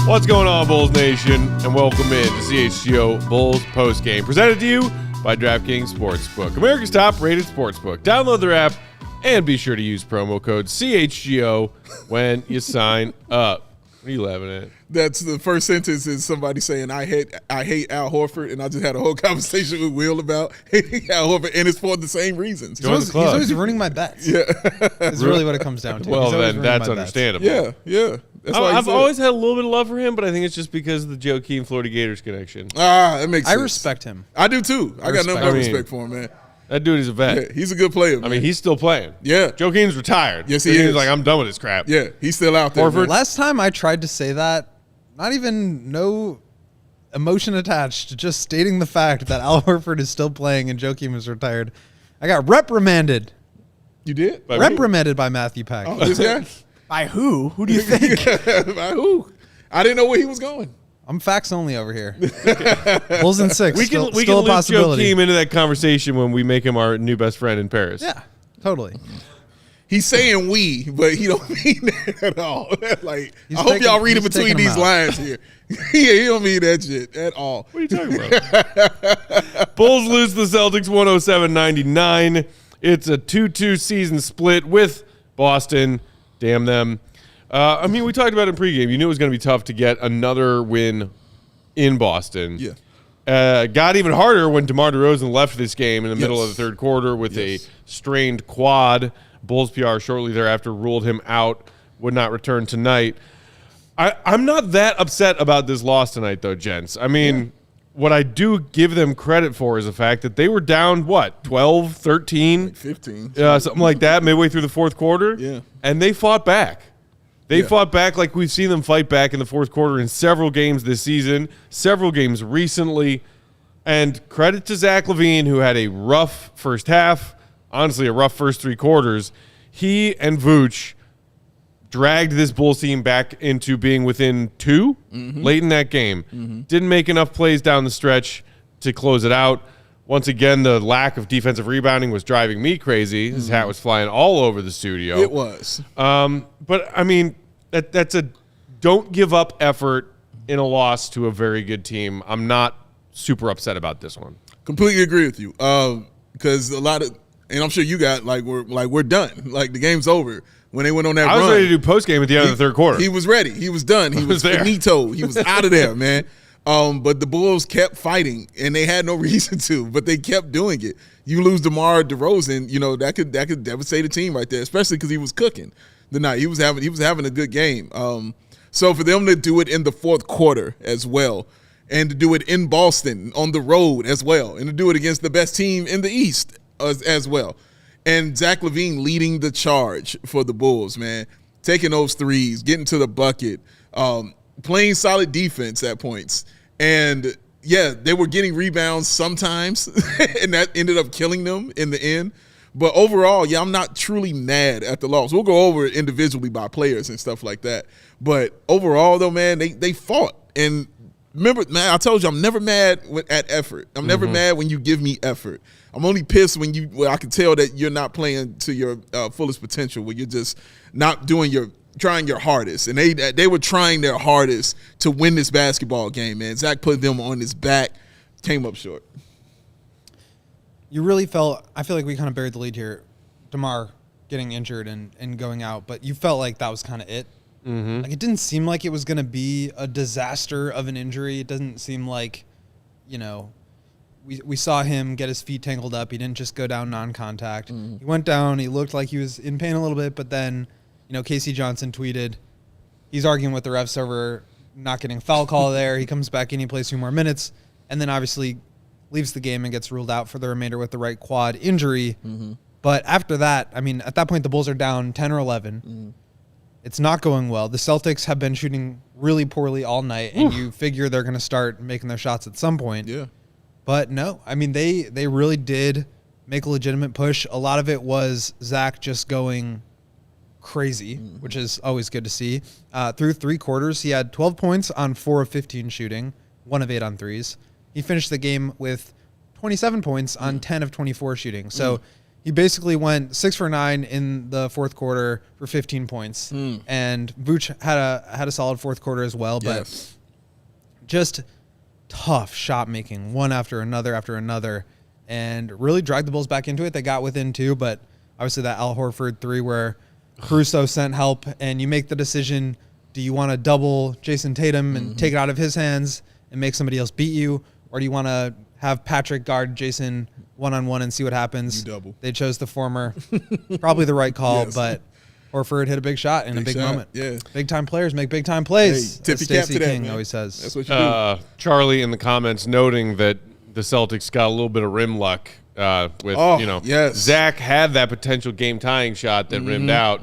What's going on, Bulls Nation? And welcome in to CHGO Bulls Postgame, presented to you by DraftKings Sportsbook, America's top-rated sportsbook. Download their app and be sure to use promo code CHGO when you sign up. What are you laughing at? That's the first sentence is somebody saying, I hate Al Horford, and I just had a whole conversation with Will about hating Al Horford, and it's for the same reasons. He's always ruining my bets. Yeah. That's really what it comes down to. Well, then that's understandable. Yeah. That's why I've always had a little bit of love for him, but I think it's just because of the Joakim Florida Gators connection. That makes sense. I respect him. I do, too. I got nothing but respect for him, man. That dude is a vet. Yeah, he's a good player, man. I mean, he's still playing. Yeah. Joakim's retired. Yes, he is. He's like, I'm done with this crap. Yeah, he's still out there. Horford. Last time I tried to say that, no emotion attached, just stating the fact that Al Horford is still playing and Joakim is retired. I got reprimanded. You did? Reprimanded by Matthew Pack. Oh, this guy? By who? Who do you think? By who? I didn't know where he was going. I'm facts only over here. Bulls in 6. We can still loop a possibility. Joakim into that conversation when we make him our new best friend in Paris. Yeah, totally. He's saying we, but he don't mean that at all. Like, He's I hope y'all reading he's between taking these them out. lines here. Yeah, he don't mean that shit at all. What are you talking about? Bulls lose the Celtics 107-99. It's a 2-2 season split with Boston. Damn them. I mean, we talked about it in pregame. You knew it was going to be tough to get another win in Boston. Yeah. Got even harder when DeMar DeRozan left this game in the middle of the third quarter with a strained quad. Bulls PR shortly thereafter ruled him out, would not return tonight. I'm not that upset about this loss tonight, though, gents. I mean, what I do give them credit for is the fact that they were down, 12, 13? Like 15. Something like that, midway through the fourth quarter. Yeah. And they fought back. They fought back like we've seen them fight back in the fourth quarter in several games this season, several games recently. And credit to Zach LaVine, who had a rough first half, honestly a rough first three quarters. He and Vooch dragged this Bulls team back into being within 2 late in that game. Didn't make enough plays down the stretch to close it out. Once again, the lack of defensive rebounding was driving me crazy. His hat was flying all over the studio. It was. But, I mean, that's a don't give up effort in a loss to a very good team. I'm not super upset about this one. Completely agree with you. Because a lot of, and I'm sure you got, we're done. Like, the game's over. When they went on that run. I was ready to do postgame at the end of the third quarter. He was ready. He was done. He was finito. He was out of there, man. But the Bulls kept fighting, and they had no reason to, but they kept doing it. You lose DeMar DeRozan, that could devastate a team right there, especially because he was cooking the night. He was having a good game. So for them to do it in the fourth quarter as well, and to do it in Boston on the road as well, and to do it against the best team in the East as well, and Zach LaVine leading the charge for the Bulls, man, taking those threes, getting to the bucket, playing solid defense at points. And, yeah, they were getting rebounds sometimes, and that ended up killing them in the end. But overall, yeah, I'm not truly mad at the loss. We'll go over it individually by players and stuff like that. But overall, though, man, they fought. And remember, man, I told you I'm never mad at effort. I'm never mad when you give me effort. I'm only pissed when I can tell that you're not playing to your fullest potential, when you're just not doing trying your hardest. And they were trying their hardest to win this basketball game, man. Zach put them on his back, came up short. You really I feel like we kind of buried the lead here, DeMar getting injured and going out, but you felt like that was kind of it. Like, it didn't seem like it was going to be a disaster of an injury. It doesn't seem like, we saw him get his feet tangled up. He didn't just go down non-contact. He went down. He looked like he was in pain a little bit, but then, Casey Johnson tweeted, he's arguing with the refs over not getting a foul call there. He comes back in, he plays 2 more minutes, and then obviously leaves the game and gets ruled out for the remainder with the right quad injury. But after that, I mean, at that point, the Bulls are down 10 or 11. It's not going well. The Celtics have been shooting really poorly all night, and you figure they're going to start making their shots at some point. Yeah. But no, I mean, they really did make a legitimate push. A lot of it was Zach just going crazy, which is always good to see. Through 3 quarters, he had 12 points on 4 of 15 shooting, 1 of 8 on threes. He finished the game with 27 points on 10 of 24 shooting. So he basically went 6 for 9 in the fourth quarter for 15 points. And Vooch had a solid fourth quarter as well, but just tough shot making, one after another, and really dragged the Bulls back into it. They got within 2, but obviously that Al Horford 3 where Caruso sent help, and you make the decision, do you want to double Jayson Tatum and take it out of his hands and make somebody else beat you, or do you want to have Patrick guard Jayson one-on-one and see what happens? You double. They chose the former. Probably the right call, but Horford hit a big shot in a big moment. Yeah. Big-time players make big-time plays. Hey, tippy cap to that, King man. always says. That's what you do. Charlie in the comments noting that the Celtics got a little bit of rim luck with, Zach had that potential game-tying shot that rimmed out.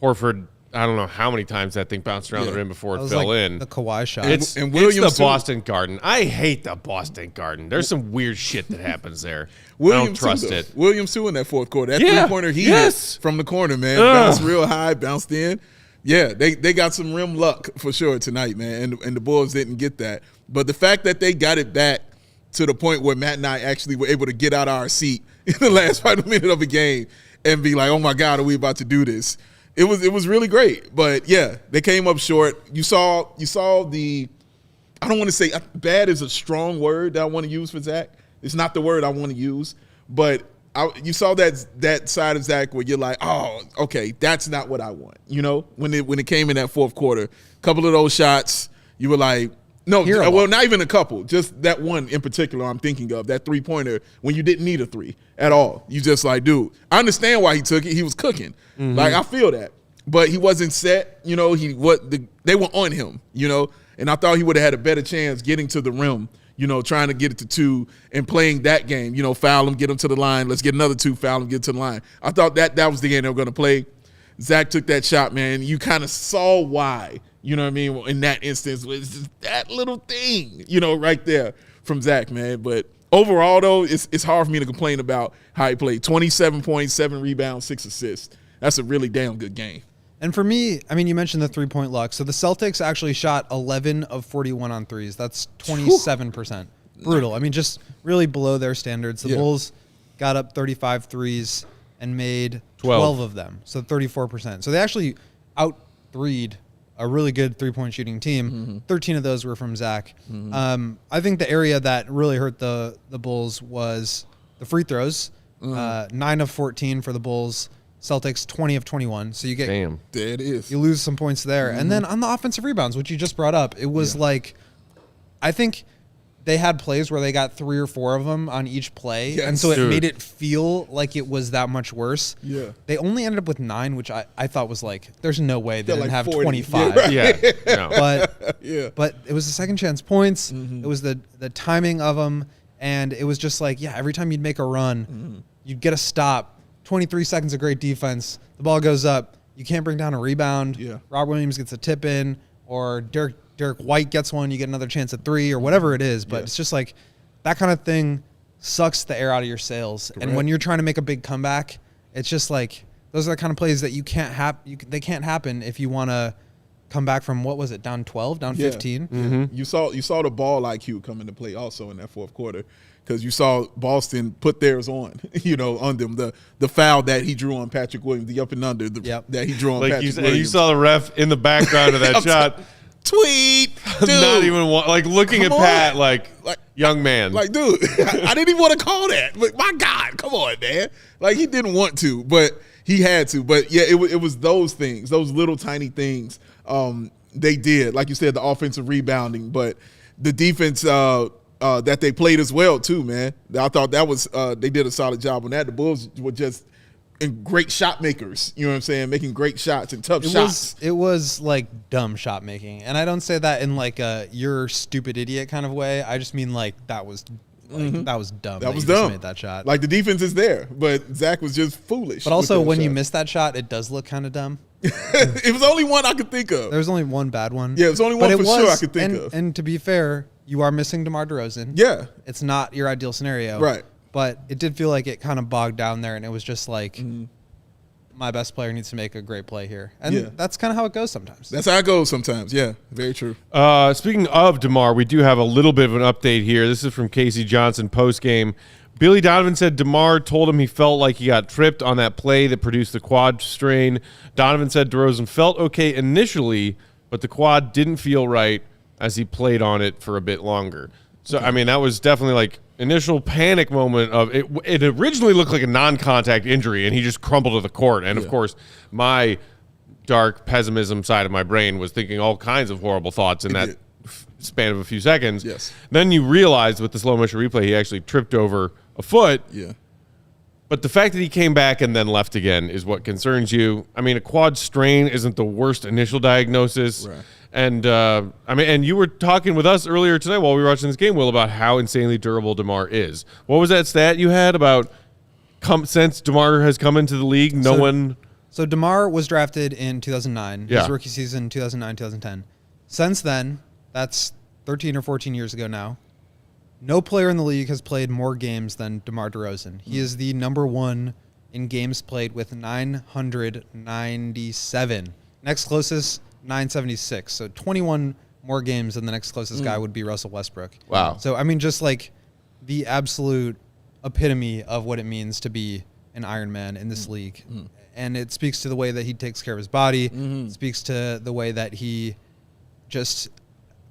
Horford, I don't know how many times that thing bounced around the rim before it fell in. The Kawhi shot. It's the Boston Garden. I hate the Boston Garden. There's some weird shit that happens there. I don't trust it. Williams too in that fourth quarter. That three-pointer he hit from the corner, man. Bounced real high, bounced in. Yeah, they got some rim luck for sure tonight, man. And the Bulls didn't get that. But the fact that they got it back to the point where Matt and I actually were able to get out of our seat in the last 5 minutes of a game and be like, oh, my God, are we about to do this? It was really great. But, yeah, they came up short. You saw the – I don't want to say – bad is a strong word that I want to use for Zach. It's not the word I want to use. But you saw that side of Zach where you're like, oh, okay, that's not what I want. You know, when it came in that fourth quarter, a couple of those shots, you were like – no, well, not even a couple. Just that one in particular I'm thinking of, that three-pointer when you didn't need a three at all. You just like, dude, I understand why he took it. He was cooking. Like, I feel that. But he wasn't set. You know, they were on him, you know, and I thought he would have had a better chance getting to the rim, you know, trying to get it to 2 and playing that game. You know, foul him, get him to the line. Let's get another 2, foul him, get to the line. I thought that was the game they were going to play. Zach took that shot, man. You kind of saw why. You know what I mean? In that instance, was just that little thing, you know, right there from Zach, man. But overall, though, it's hard for me to complain about how he played. 27 points, 7 rebounds, 6 assists. That's a really damn good game. And for me, I mean, you mentioned the three-point luck. So the Celtics actually shot 11 of 41 on threes. That's 27%. Brutal. I mean, just really below their standards. The Bulls got up 35 threes and made 12 of them, so 34%. So they actually out-threed a really good three-point shooting team. 13 of those were from Zach. I think the area that really hurt the Bulls was the free throws. 9 of 14 for the Bulls. Celtics 20 of 21. So you get there it is. You lose some points there. And then on the offensive rebounds, which you just brought up, it was like, I think they had plays where they got 3 or 4 of them on each play. Yes. And so it made it feel like it was that much worse. Yeah. They only ended up with 9, which I thought was like, there's no way they didn't like have 40. 25. No. But it was the second chance points. It was the timing of them. And it was just like, every time you'd make a run, you'd get a stop. 23 seconds of great defense. The ball goes up. You can't bring down a rebound. Rob Williams gets a tip in, or Derek White gets one. You get another chance at 3 or whatever it is. But it's just like that kind of thing sucks the air out of your sails. Correct. And when you're trying to make a big comeback, it's just like those are the kind of plays that you can't they can't happen if you want to come back from, what was it, down 12, down 15? You saw the ball IQ come into play also in that fourth quarter. Because you saw Boston put theirs on, you know, on them. The foul that he drew on Patrick Williams, the up and under that he drew on Patrick Williams. You saw the ref in the background of that shot. Tweet, dude. Not even looking at Pat like young man. Like, dude, I didn't even want to call that. But my God, come on, man. Like, he didn't want to, but he had to. But, yeah, it was those things, those little tiny things they did. Like you said, the offensive rebounding, but the defense that they played as well, too, man. I thought that was they did a solid job on that. The Bulls were just great shot makers, you know what I'm saying, making great shots and tough shots. It was like dumb shot making. And I don't say that in like a you're stupid idiot kind of way. I just mean like that was that was dumb. That was dumb. Made that shot. Like the defense is there, but Zach was just foolish. But also when you miss that shot, it does look kind of dumb. It was only one I could think of. There was only one bad one. Yeah, it was only one sure I could think of. And to be fair, you are missing DeMar DeRozan. Yeah. It's not your ideal scenario. Right. But it did feel like it kind of bogged down there, and it was just like, my best player needs to make a great play here. And that's kind of how it goes sometimes. That's how it goes sometimes, yeah. Very true. Speaking of DeMar, we do have a little bit of an update here. This is from Casey Johnson postgame. Billy Donovan said DeMar told him he felt like he got tripped on that play that produced the quad strain. Donovan said DeRozan felt okay initially, but the quad didn't feel right as he played on it for a bit longer. So, I mean, that was definitely like initial panic moment of it. It originally looked like a non-contact injury, and he just crumbled to the court. And, of course, my dark pessimism side of my brain was thinking all kinds of horrible thoughts in that span of a few seconds. Yes. Then you realize with the slow motion replay, he actually tripped over a foot. Yeah. But the fact that he came back and then left again is what concerns you. I mean, a quad strain isn't the worst initial diagnosis. Right. And, and you were talking with us earlier tonight while we were watching this game, Will, about how insanely durable DeMar is. What was that stat you had about since DeMar has come into the league, So DeMar was drafted in 2009. Yeah. His rookie season, 2009, 2010. Since then, that's 13 or 14 years ago now, no player in the league has played more games than DeMar DeRozan. He is the number one in games played with 997. Next closest, 976. So 21 more games than the next closest guy would be Russell Westbrook. Wow. So, I mean, just like the absolute epitome of what it means to be an Iron Man in this league. And it speaks to the way that he takes care of his body. It speaks to the way that he just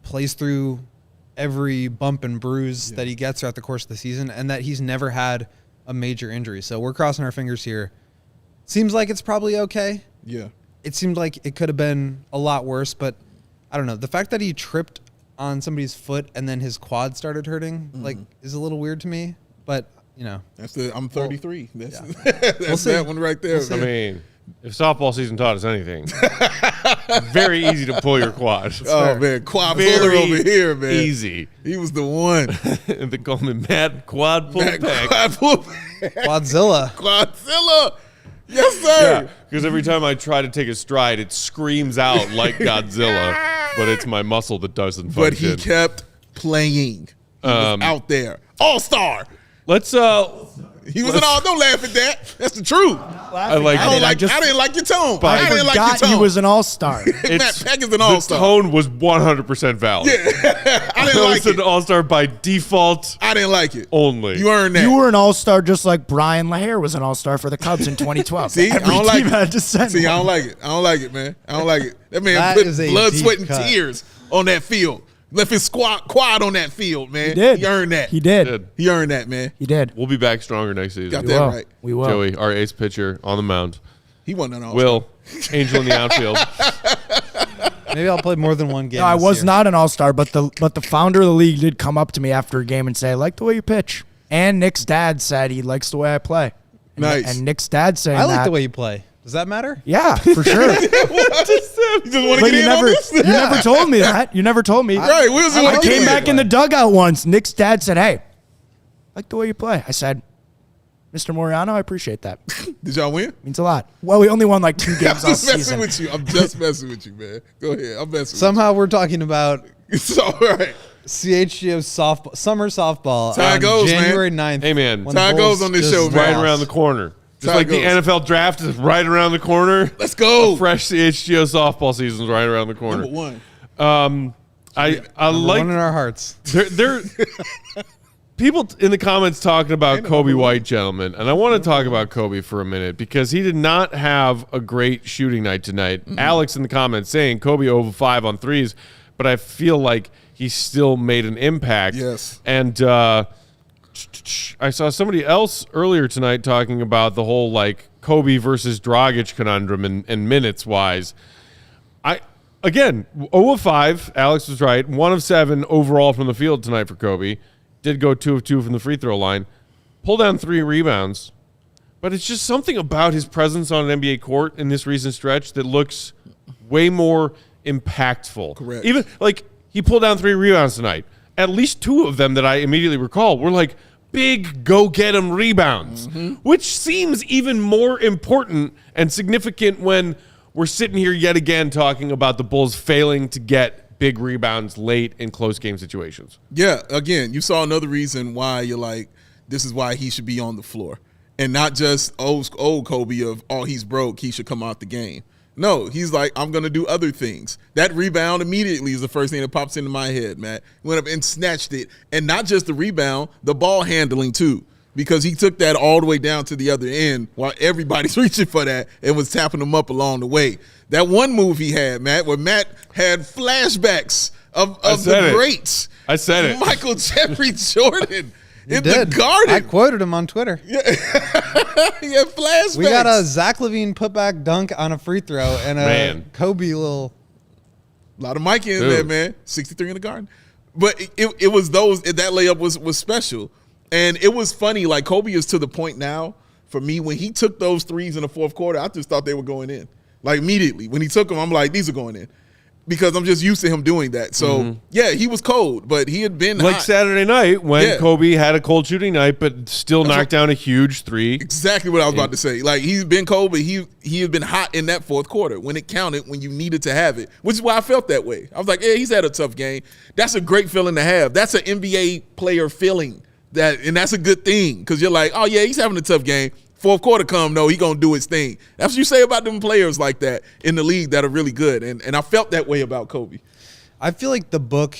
plays through every bump and bruise that he gets throughout the course of the season, and that he's never had a major injury. So we're crossing our fingers here. Seems like it's probably okay. Yeah. It seemed like it could have been a lot worse, but I don't know. The fact that he tripped on somebody's foot and then his quad started hurting, like, is a little weird to me. But, you know. I'm 33. That's We'll see. that one right there. We'll see. I mean, if softball season taught us anything, very easy to pull your quad. Oh, man. Quad Very puller over here, man. easy. He was the one. They call me Matt Quad Pull Matt Pack. Quad pull Quadzilla. Quadzilla. Yes, sir. Yeah, because every time I try to take a stride, it screams out like Godzilla, but it's my muscle that doesn't function. But he kept playing. He was out there. All-star. Let's He was an all. Don't laugh at that. That's the truth. I like I it. didn't like your tone. But I didn't like your Forgot tone. he was an all-star. Matt Peck is an The all-star. tone was 100% valid. Yeah. I didn't like It's an it. all-star by default I didn't like it. only. You earned that. You were an all-star just like Brian LaHare was an all-star for the Cubs in 2012. See, I Every don't like team it. had to send See, I one. don't like it. I don't like it, man. I don't like it. That man That put is a blood, deep sweat, and cut. tears on that field. Left his quad on that field, man. He did. He earned that. He did. Good. He earned that, man. He did. We'll be back stronger next season. Got We that will. right. We will. Joey, our ace pitcher on the mound. He wasn't an all-star. Will, Angel in the outfield. Maybe I'll play more than one game. No, I this was year. not an all-star, but the founder of the league did come up to me after a game and say, I like the way you pitch. And Nick's dad said he likes the way I play. And, Nice. And Nick's dad saying I like that. the way you play. Does that matter? Yeah, for sure. You just want to But get in on this? you never told me that. You never told me. Right. We was I came back in the dugout once. Nick's dad said, hey, I like the way you play. I said, Mr. Moriano, I appreciate that. Did y'all win? Means a lot. Well, we only won like 2 I'm games all just messing season. with you. I'm just messing with you, man. Go ahead. I'm messing Somehow we're talking about with you. It's all right. CHGO softball, summer softball That's how it on goes, man. January 9th. Hey, man. when That's how the it goes Bulls on this just show, man. Right lost. around the corner. Just how like it the goes. NFL draft is right around the corner. Let's go. Fresh CHGO softball season is right around the corner. Number one. I Number like one in our hearts. there people in the comments talking about Coby White, gentlemen, and I want to talk about Coby for a minute because he did not have a great shooting night tonight. Alex in the comments saying Coby 0 of 5 on threes, but I feel like he still made an impact. Yes. And I saw somebody else earlier tonight talking about the whole like Coby versus Dragic conundrum and minutes wise. Again, 0 of 5, Alex was right. 1 of 7 overall from the field tonight for Coby. Did go 2 of 2 from the free throw line. Pulled down 3 rebounds. But it's just something about his presence on an NBA court in this recent stretch that looks way more impactful. Correct. Even like he pulled down 3 rebounds tonight. At least 2 of them that I immediately recall were like big go-get-'em rebounds, which seems even more important and significant when we're sitting here yet again talking about the Bulls failing to get big rebounds late in close game situations. Yeah, again, you saw another reason why you're like, this is why he should be on the floor. And not just old Coby of, oh, he's broke, he should come out the game. No, he's like, I'm going to do other things. That rebound immediately is the first thing that pops into my head, Matt. Went up and snatched it. And not just the rebound, the ball handling too. because he took that all the way down to the other end while everybody's reaching for that and was tapping them up along the way. That one move he had, Matt, where Matt had flashbacks of the greats. I said it. Michael Jeffrey Jordan in the Garden. I quoted him on Twitter. Yeah. He had flashbacks. We got a Zach LaVine putback dunk on a free throw and a Kobe little. A lot of Mike in there, man. 63 in the Garden. But it was that layup was special. And it was funny. Like, Kobe is to the point now, for me, when he took those threes in the fourth quarter, I just thought they were going in. Like, immediately. When he took them, I'm like, these are going in. Because I'm just used to him doing that. So, yeah, he was cold, but he had been like hot. Saturday night when Kobe had a cold shooting night, but still knocked down a huge three. Exactly what I was about to say. Like, he's been cold, but he had been hot in that fourth quarter when it counted, when you needed to have it, which is why I felt that way. I was like, yeah, he's had a tough game. That's a great feeling to have. That's an NBA player feeling, and that's a good thing because you're like, oh, yeah, he's having a tough game. Fourth quarter come, no, he gonna do his thing. That's what you say about them players like that in the league that are really good. And I felt that way about Kobe. I feel like the book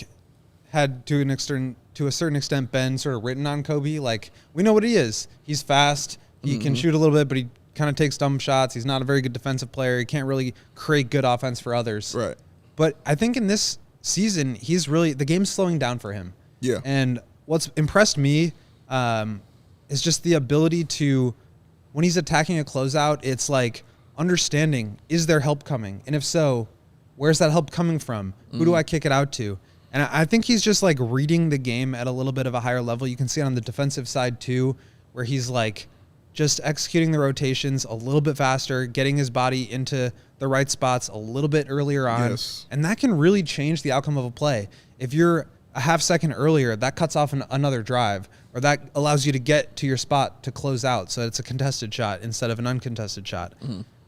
had to a certain extent been sort of written on Kobe. Like, we know what he is. He's fast. He can shoot a little bit, but he kind of takes dumb shots. He's not a very good defensive player. He can't really create good offense for others. Right. But I think in this season, the game's slowing down for him. Yeah. And what's impressed me is just the ability to, when he's attacking a closeout, it's like understanding, is there help coming? And if so, where's that help coming from? Who do I kick it out to? And I think he's just like reading the game at a little bit of a higher level. You can see it on the defensive side too, where he's like just executing the rotations a little bit faster, getting his body into the right spots a little bit earlier on. Yes. And that can really change the outcome of a play. If you're a half second earlier, that cuts off another drive, or that allows you to get to your spot to close out, so it's a contested shot instead of an uncontested shot.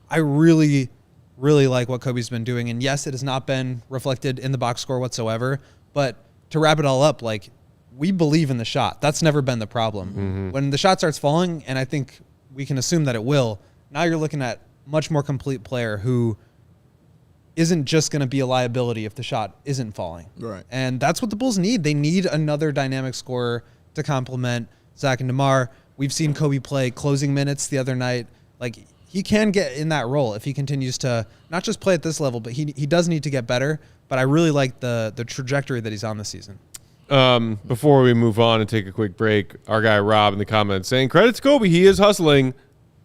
I really, really like what Kobe's been doing, and yes, it has not been reflected in the box score whatsoever, but to wrap it all up, like, we believe in the shot. That's never been the problem. When the shot starts falling, and I think we can assume that it will, now you're looking at a much more complete player who isn't just going to be a liability if the shot isn't falling. Right. And that's what the Bulls need. They need another dynamic scorer to complement Zach and DeMar. We've seen Kobe play closing minutes the other night. Like, he can get in that role if he continues to not just play at this level, but he does need to get better. But I really like the trajectory that he's on this season. Before we move on and take a quick break, our guy Rob in the comments saying, credits Kobe, he is hustling,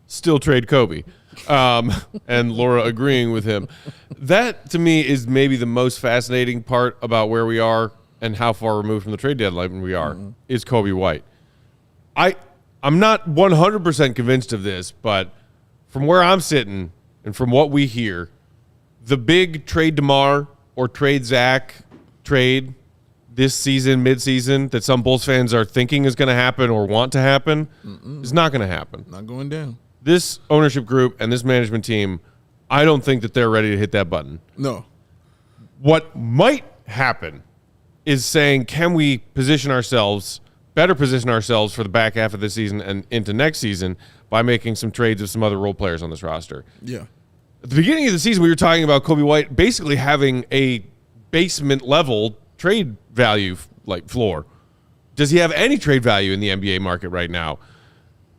still trade Kobe. And Laura agreeing with him. That, to me, is maybe the most fascinating part about where we are and how far removed from the trade deadline we are, is Coby White. I'm not 100% convinced of this, but from where I'm sitting and from what we hear, the big trade DeMar or trade Zach trade this season, midseason, that some Bulls fans are thinking is going to happen or want to happen is not going to happen. Not going down. This ownership group and this management team, I don't think that they're ready to hit that button. No. What might happen is saying, can we better position ourselves for the back half of this season and into next season by making some trades of some other role players on this roster. Yeah. At the beginning of the season, we were talking about Coby White basically having a basement level trade value like floor. Does he have any trade value in the NBA market right now?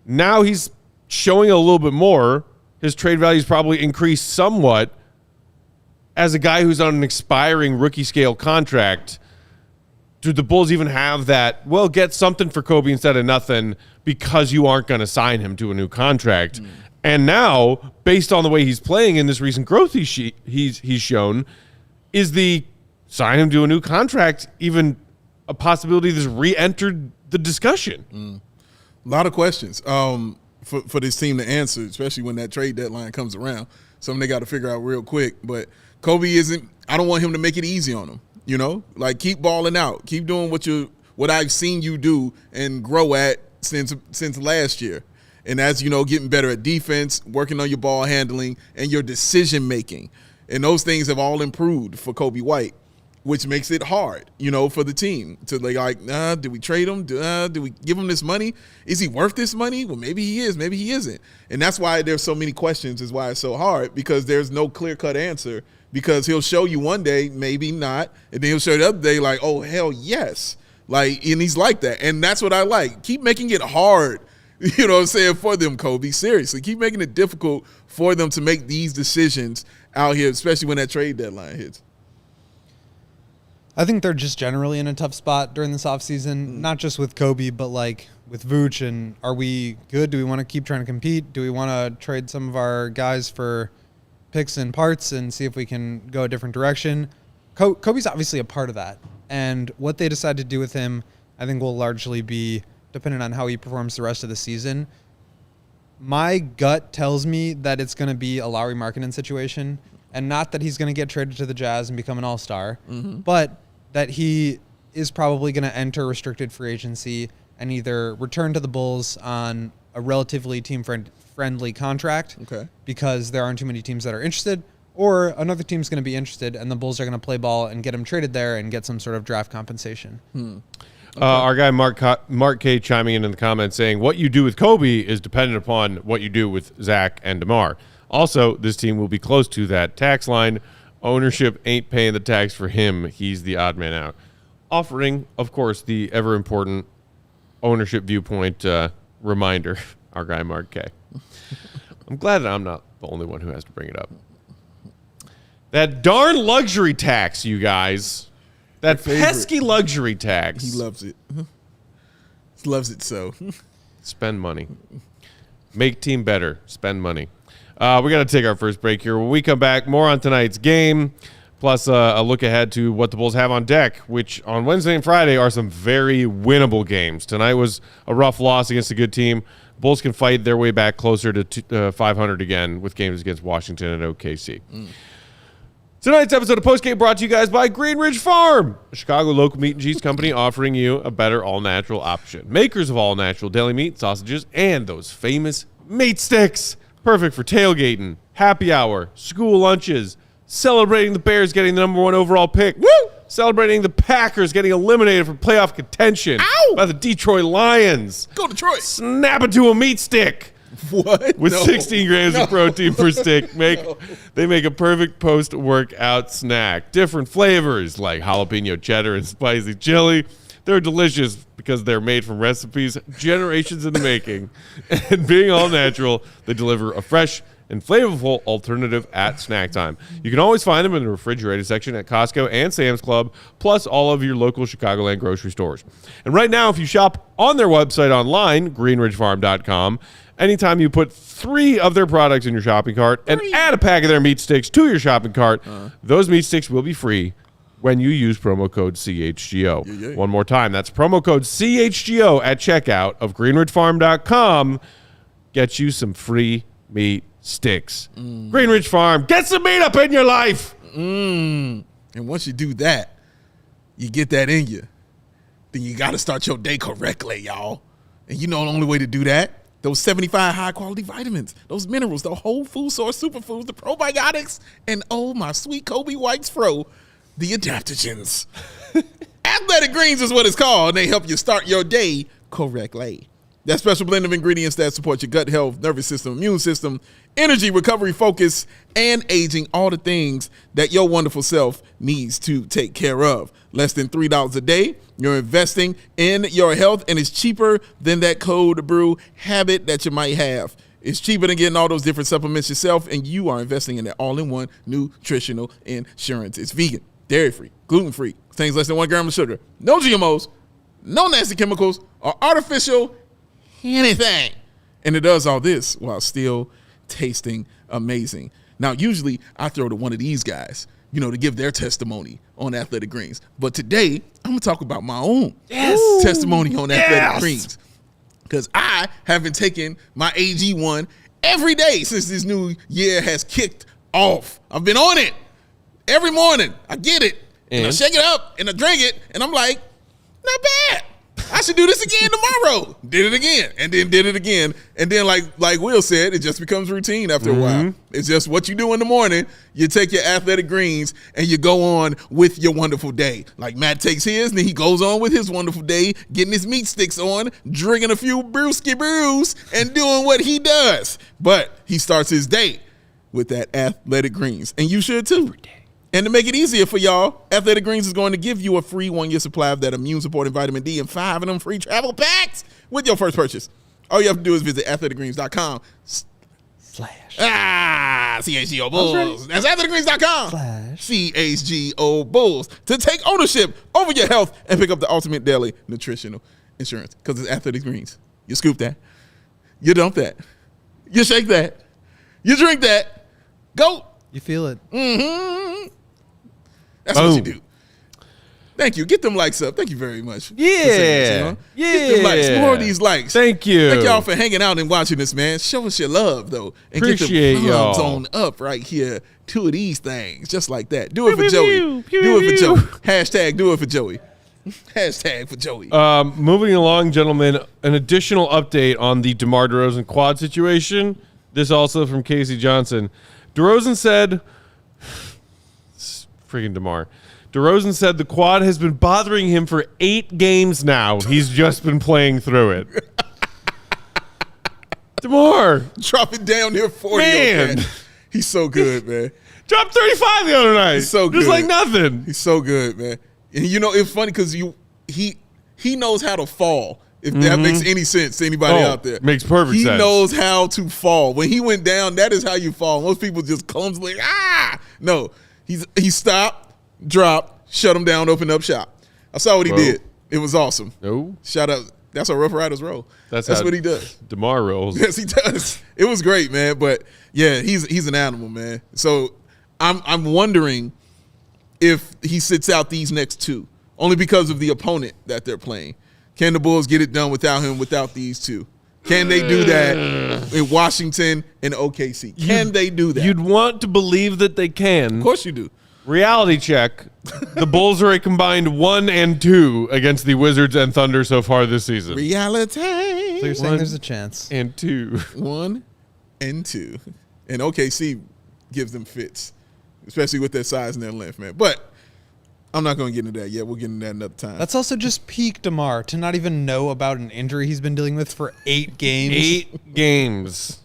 Now he's showing a little bit more. His trade value's probably increased somewhat as a guy who's on an expiring rookie scale contract. Do the Bulls even have that, well, get something for Kobe instead of nothing because you aren't going to sign him to a new contract? And now, based on the way he's playing in this recent growth he's shown, is the sign him to a new contract even a possibility that's re-entered the discussion? A lot of questions for this team to answer, especially when that trade deadline comes around. Something they got to figure out real quick. But Kobe I don't want him to make it easy on him. You know, like, keep balling out, keep doing what I've seen you do and grow at since last year. And as you know, getting better at defense, working on your ball handling and your decision making. And those things have all improved for Coby White, which makes it hard, you know, for the team to do we trade him? Do we give him this money? Is he worth this money? Well, maybe he is, maybe he isn't. And that's why there's so many questions, is why it's so hard, because there's no clear-cut answer. Because he'll show you one day, maybe not, and then he'll show you the other day like, oh, hell yes. Like, and he's like that. And that's what I like. Keep making it hard You know what I'm saying? For them, Coby. Seriously, keep making it difficult for them to make these decisions out here, especially when that trade deadline hits. I think they're just generally in a tough spot during this offseason, not just with Coby, but like with Vooch. And are we good? Do we want to keep trying to compete? Do we want to trade some of our guys for picks and parts and see if we can go a different direction? Kobe's obviously a part of that. And what they decide to do with him, I think, will largely be dependent on how he performs the rest of the season. My gut tells me that it's going to be a Lauri Markkanen situation, and not that he's going to get traded to the Jazz and become an all-star, but that he is probably going to enter restricted free agency and either return to the Bulls on a relatively team-friendly contract because there aren't too many teams that are interested, or another team's going to be interested and the Bulls are going to play ball and get him traded there and get some sort of draft compensation. Our guy Mark K chiming in the comments saying, what you do with Coby is dependent upon what you do with Zach and DeMar. Also, this team will be close to that tax line. Ownership ain't paying the tax for him. He's the odd man out. Offering, of course, the ever-important ownership viewpoint reminder, our guy Mark K. I'm glad that I'm not the only one who has to bring it up. That darn luxury tax, you guys. That pesky luxury tax. He loves it. He loves it so. Spend money. Make team better. Spend money. We got to take our first break here. When we come back, more on tonight's game, plus a look ahead to what the Bulls have on deck, which on Wednesday and Friday are some very winnable games. Tonight was a rough loss against a good team. Bulls can fight their way back closer to 500 again with games against Washington and OKC. Tonight's episode of Postgame brought to you guys by Green Ridge Farm, a Chicago local meat and cheese company offering you a better all-natural option. Makers of all-natural deli meat, sausages, and those famous meat sticks. Perfect for tailgating, happy hour, school lunches, celebrating the Bears getting the #1 overall pick. Woo! Celebrating the Packers getting eliminated from playoff contention by the Detroit Lions. Go Detroit. Snap it to a meat stick. What? With 16 grams of protein per stick, they make a perfect post-workout snack. Different flavors like jalapeno cheddar and spicy chili. They're delicious because they're made from recipes generations in the making. And being all natural, they deliver a fresh and flavorful alternative at snack time. You can always find them in the refrigerated section at Costco and Sam's Club, plus all of your local Chicagoland grocery stores. And right now, if you shop on their website online, greenridgefarm.com, anytime you put 3 of their products in your shopping cart and add a pack of their meat sticks to your shopping cart, those meat sticks will be free when you use promo code CHGO. One more time, that's promo code CHGO at checkout of greenridgefarm.com. Get you some free meat sticks. Greenridge Farm, get some meat up in your life. And once you do that, you get that in you. Then you got to start your day correctly, y'all. And you know the only way to do that? Those 75 high-quality vitamins, those minerals, the whole food source superfoods, the probiotics, and oh, my sweet Coby White's fro, the adaptogens. Athletic Greens is what it's called, and they help you start your day correctly. That special blend of ingredients that support your gut health, nervous system, immune system, energy, recovery, focus, and aging, all the things that your wonderful self needs to take care of. Less than $3 a day. You're investing in your health, and it's cheaper than that cold brew habit that you might have. It's cheaper than getting all those different supplements yourself, and you are investing in that all-in-one nutritional insurance. It's vegan, dairy-free, gluten-free, contains less than 1 gram of sugar, no GMOs, no nasty chemicals, or artificial anything. And it does all this while still tasting amazing. Now, usually I throw to one of these guys, to give their testimony on Athletic Greens. But today, I'm going to talk about my own testimony on Athletic Greens. Because I have been taking my AG1 every day since this new year has kicked off. I've been on it every morning. I get it, and I shake it up, and I drink it, and I'm like, not bad. I should do this again tomorrow. Did it again, and then did it again. And then, like Will said, it just becomes routine after a while. It's just what you do in the morning. You take your Athletic Greens, and you go on with your wonderful day. Like Matt takes his, and then he goes on with his wonderful day, getting his meat sticks on, drinking a few brewski brews, and doing what he does. But he starts his day with that Athletic Greens, and you should too. Every day. And to make it easier for y'all, Athletic Greens is going to give you a free 1-year supply of that immune-supporting vitamin D and 5 of them free travel packs with your first purchase. All you have to do is visit athleticgreens.com. CHGO Bulls. That's athleticgreens.com. CHGO Bulls to take ownership over your health and pick up the ultimate daily nutritional insurance because it's Athletic Greens. You scoop that. You dump that. You shake that. You drink that. Go. You feel it. Mm-hmm. That's what you do. Thank you. Get them likes up. Thank you very much. Yeah. Get them likes. More of these likes. Thank you. Thank y'all for hanging out and watching this, man. Show us your love, though. And Appreciate get the thumbs y'all. on up right here. 2 of these things. Just like that. Do it for Joey. Do it for Joey. Hashtag do it for Joey. Hashtag for Joey. Moving along, gentlemen, an additional update on the DeMar DeRozan quad situation. This also from Casey Johnson. DeRozan said, freaking DeMar. DeRozan said the quad has been bothering him for 8 games now. He's just been playing through it. DeMar. Drop it down near 40. Man. Okay. He's so good, man. Dropped 35 the other night. He's so good. Just like nothing. He's so good, man. And you know, it's funny because he knows how to fall. If that makes any sense to anybody out there. Makes perfect sense. He knows how to fall. When he went down, that is how you fall. Most people just clumsily, No, he stopped, dropped, shut him down, opened up shop. I saw what he did. It was awesome. No. Shout out. That's how Rough Riders roll. That's what he does. DeMar rolls. Yes, he does. It was great, man. But yeah, he's an animal, man. So I'm wondering if he sits out these next 2, only because of the opponent that they're playing. Can the Bulls get it done without him, without these 2? Can they do that in Washington and OKC? Can they do that? You'd want to believe that they can. Of course you do. Reality check. The Bulls are a combined 1-2 against the Wizards and Thunder so far this season. Reality. So you're saying there's a chance. And 2. 1 and 2. And OKC gives them fits, especially with their size and their length, man. But I'm not going to get into that yet. We'll get into that another time. That's also just peak DeMar to not even know about an injury he's been dealing with for 8 games. 8 games.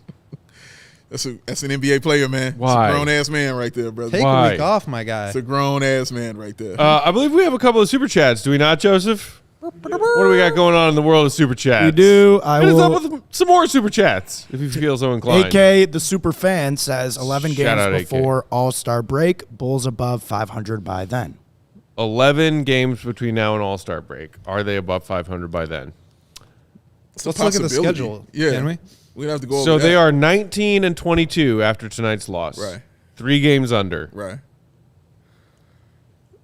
That's an NBA player, man. Why? It's a grown-ass man right there, brother. Take a week off, my guy. It's a grown-ass man right there. I believe we have a couple of super chats. Do we not, Joseph? What do we got going on in the world of super chats? We do. I Hit us up will. with some more super chats if you feel so inclined. AK, the super fan, says 11 Shout out, games AK. before All-Star break. Bulls above 500 by then. 11 games between now and All-Star break. Are they above 500 by then? Let's look at the Possibility. schedule, can we? We'd have to go over So that. they are 19 and 22 after tonight's loss. Right. 3 games under. Right.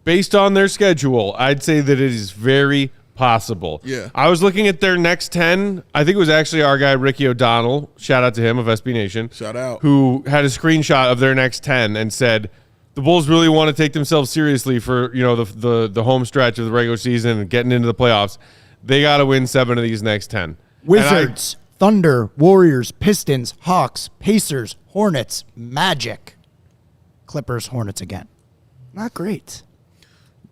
Based on their schedule, I'd say that it is very possible. Yeah. I was looking at their next 10. I think it was actually our guy, Ricky O'Donnell. Shout out to him of SB Nation. Shout out. Who had a screenshot of their next 10 and said, the Bulls really want to take themselves seriously for, the home stretch of the regular season and getting into the playoffs. They got to win 7 of these next 10. Wizards, Thunder, Warriors, Pistons, Hawks, Pacers, Hornets, Magic, Clippers, Hornets again. Not great.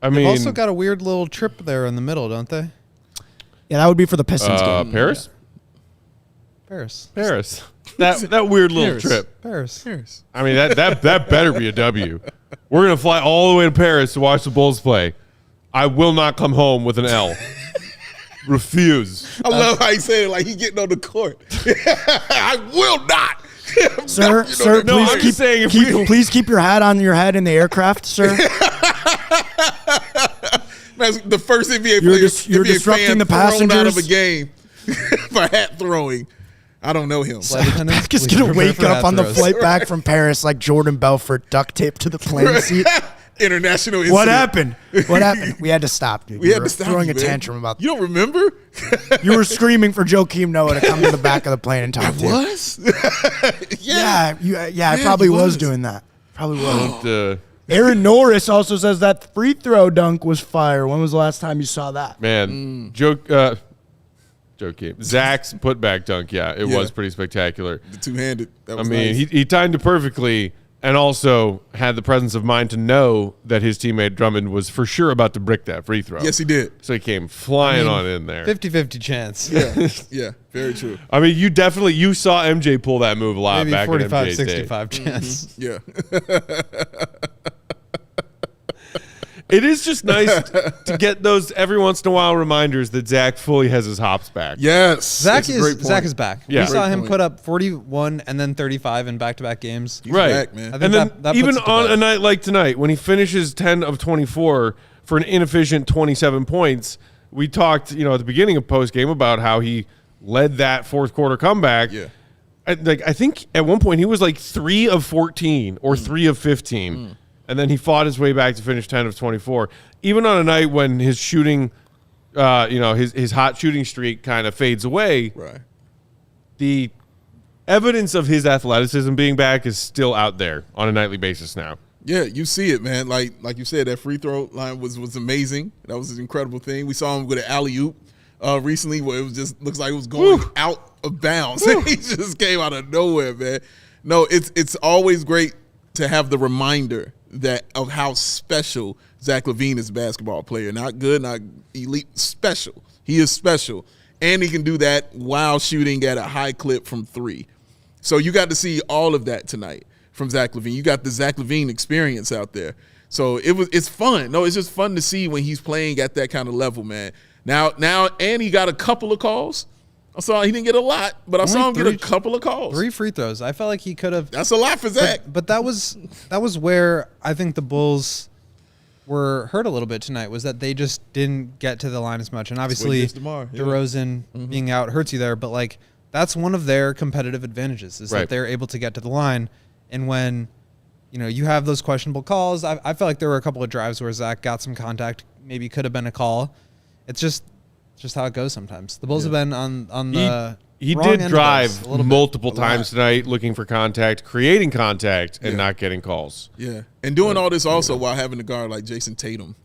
I They've mean, also got a weird little trip there in the middle, don't they? Yeah, that would be for the Pistons game. Paris? Paris. That weird little Paris. trip. Paris. I mean, that better be a W. We're going to fly all the way to Paris to watch the Bulls play. I will not come home with an L. Refuse. I love how he said it like he getting on the court. I will not. Sir, sir, No, I'm just saying please keep your hat on your head in the aircraft, sir. Man, the first NBA You're player, you're NBA disrupting fan the thrown out of a passengers. game for hat throwing. I don't know him. Flight attendants, Just please gonna prepare wake for up hat on the throws. flight back from Paris like Jordan Belfort, duct taped to the plane seat. International incident. What happened? What happened? We had to stop, dude. We You had were to stop throwing you, a man. tantrum about. You don't remember? You were screaming for Joakim Noah to come to the back of the plane and talk to you. Was? Yeah, I probably was doing that. Probably was. Don't, Aaron Norris also says that free throw dunk was fire. When was the last time you saw that? man, Joakim. Zach's putback dunk, it was pretty spectacular. The two-handed. That I was mean, nice. he timed it perfectly and also had the presence of mind to know that his teammate Drummond was for sure about to brick that free throw. Yes, he did. So he came flying on in there. 50-50 chance. Yeah, very true. I mean, you saw MJ pull that move a lot Maybe back in MJ's day. 45-65 chance. Yeah. It is just nice to get those every once in a while reminders that Zach fully has his hops back. Yes. Zach is back. Yeah. We saw him point. put up 41 and then 35 in back-to-back games. He's Right. back, man. I think And then that even puts it to on bed. a night like tonight, when he finishes 10 of 24 for an inefficient 27 points, we talked, at the beginning of postgame about how he led that fourth quarter comeback. Yeah. I think at one point he was like 3 of 14 or 3 of 15. And then he fought his way back to finish 10 of 24. Even on a night when his shooting, his hot shooting streak kind of fades away, Right. the evidence of his athleticism being back is still out there on a nightly basis now. Yeah, you see it, man. Like you said, that free throw line was amazing. That was an incredible thing. We saw him with an alley-oop recently where it was just looks like it was going out of bounds. He just came out of nowhere, man. No, it's always great to have the reminder of how special Zach LaVine is a basketball player. Not good, not elite, special. He is special. And he can do that while shooting at a high clip from 3. So you got to see all of that tonight from Zach LaVine. You got the Zach LaVine experience out there. So it's fun. No, it's just fun to see when he's playing at that kind of level, man. Now, and he got a couple of calls. I saw he didn't get a lot, but I saw him get a couple of calls. 3 free throws. I felt like he could have. That's a lot for Zach. But that was where I think the Bulls were hurt a little bit tonight, was that they just didn't get to the line as much. And obviously DeMar, yeah. DeRozan being out hurts you there, but like that's one of their competitive advantages is that they're able to get to the line. And when you have those questionable calls, I felt like there were a couple of drives where Zach got some contact, maybe could have been a call. It's just how it goes sometimes. The Bulls have been on the He wrong did end of drive this a little bit. multiple times tonight looking for contact, creating contact, and not getting calls. Yeah, and doing all this also while having a guard like Jayson Tatum.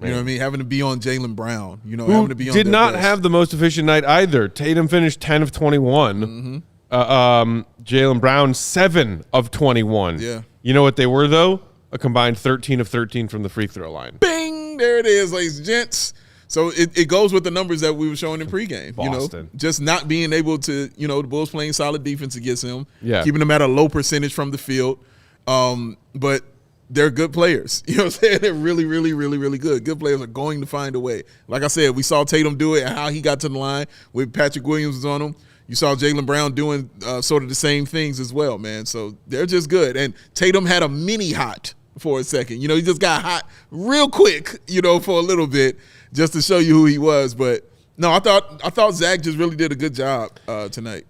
You know what I mean? Having to be on Jaylen Brown. Having to be on did their not best. have the most efficient night either. Tatum finished 10 of 21. Jaylen Brown 7 of 21. Yeah. You know what they were though? A combined 13 of 13 from the free throw line. Bing! There it is, ladies and gents. So it goes with the numbers that we were showing in pregame. Boston. Just not being able to, the Bulls playing solid defense against him, Yeah. keeping them at a low percentage from the field. But they're good players. You know what I'm saying? They're really, really, really, really good. Good players are going to find a way. Like I said, we saw Tatum do it and how he got to the line with Patrick Williams was on him. You saw Jaylen Brown doing sort of the same things as well, man. So they're just good. And Tatum had a mini hot for a second. He just got hot real quick, for a little bit just to show you who he was. But no, I thought Zach just really did a good job tonight.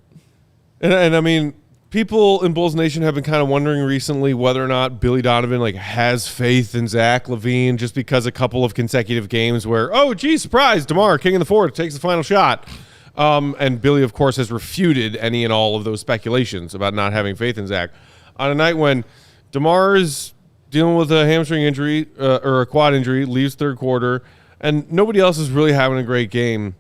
And I mean, people in Bulls Nation have been kind of wondering recently whether or not Billy Donovan has faith in Zach LaVine just because a couple of consecutive games where, oh, gee, surprise, DeMar, king of the fourth, takes the final shot. And Billy, of course, has refuted any and all of those speculations about not having faith in Zach. On a night when DeMar is dealing with a hamstring injury or a quad injury, leaves third quarter, and nobody else is really having a great game.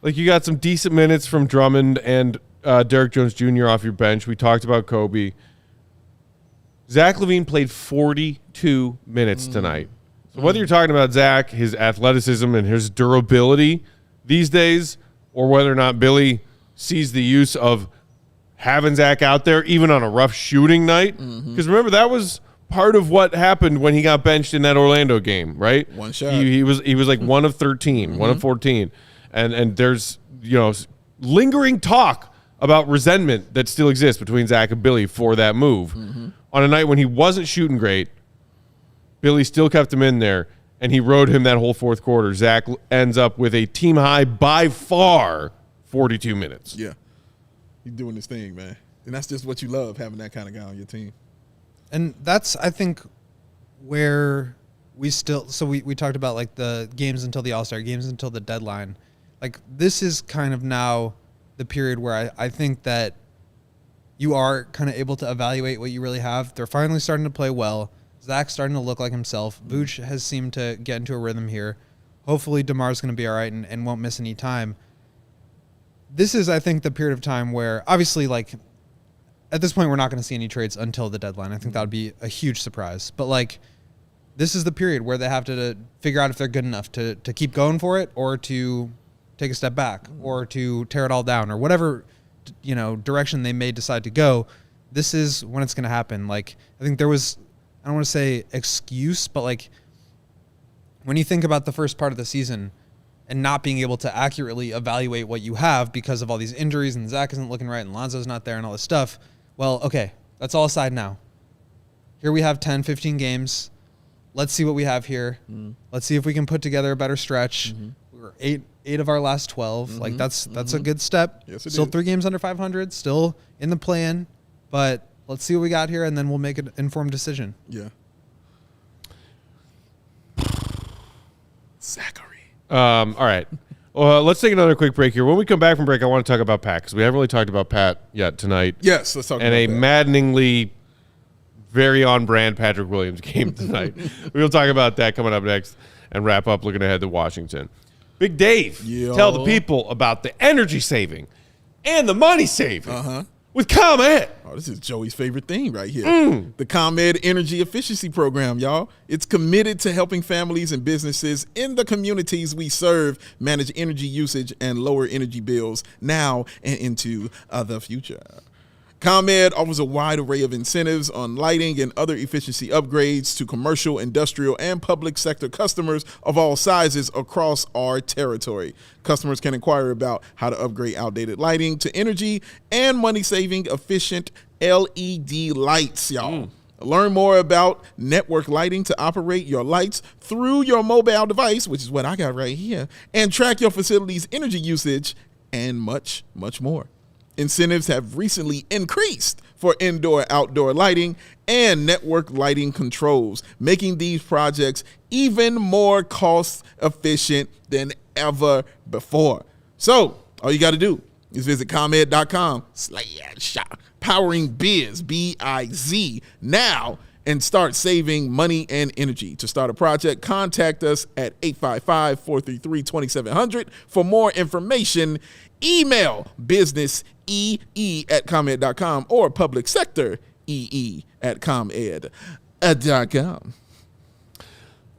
Like, you got some decent minutes from Drummond and Derek Jones Jr. off your bench. We talked about Coby. Zach LaVine played 42 minutes tonight. So whether you're talking about Zach, his athleticism, and his durability these days, or whether or not Billy sees the use of having Zach out there, even on a rough shooting night. Because remember, that was part of what happened when he got benched in that Orlando game, right? One shot. He was like 1 of 13, 1 of 14. And there's, lingering talk about resentment that still exists between Zach and Billy for that move. On a night when he wasn't shooting great, Billy still kept him in there, and he rode him that whole fourth quarter. Zach ends up with a team high, by far, 42 minutes. Yeah. He's doing his thing, man. And that's just what you love, having that kind of guy on your team. And that's, I think, where we still – so we talked about, the games until the All-Star, games until the deadline. This is kind of now the period where I think that you are kind of able to evaluate what you really have. They're finally starting to play well. Zach's starting to look like himself. Vooch has seemed to get into a rhythm here. Hopefully DeMar's going to be all right and won't miss any time. This is, I think, the period of time where, obviously, at this point, we're not going to see any trades until the deadline. I think that would be a huge surprise. But, this is the period where they have to figure out if they're good enough to keep going for it or to take a step back or to tear it all down or whatever, direction they may decide to go. This is when it's going to happen. I think there was, I don't want to say excuse, but when you think about the first part of the season and not being able to accurately evaluate what you have because of all these injuries and Zach isn't looking right and Lonzo's not there and all this stuff, well, okay, that's all aside now. Here we have 10, 15 games. Let's see what we have here. Let's see if we can put together a better stretch. We're eight of our last 12. Like that's a good step. Yes, it still is. 3 games under 500, still in the play-in, but let's see what we got here, and then we'll make an informed decision. Yeah. Zachary. All right. Well, let's take another quick break here. When we come back from break, I want to talk about Pat because we haven't really talked about Pat yet tonight. Yes, let's talk and about a that. maddeningly very on-brand Patrick Williams game tonight. We'll talk about that coming up next and wrap up looking ahead to Washington. Big Dave, tell the people about the energy saving and the money saving with ComEd. Oh, this is Joey's favorite thing right here. The ComEd Energy Efficiency Program, y'all. It's committed to helping families and businesses in the communities we serve manage energy usage and lower energy bills now and into the future. ComEd offers a wide array of incentives on lighting and other efficiency upgrades to commercial, industrial, and public sector customers of all sizes across our territory. Customers can inquire about how to upgrade outdated lighting to energy and money-saving efficient LED lights, y'all. Learn more about network lighting to operate your lights through your mobile device, which is what I got right here, and track your facility's energy usage and much, much more. Incentives have recently increased for indoor-outdoor lighting and network lighting controls, making these projects even more cost-efficient than ever before. So, all you got to do is visit ComEd.com/powering biz, B-I-Z, now and start saving money and energy. To start a project, contact us at 855-433-2700. For more information, email businessee@comed.com or public sector ee@comed.com.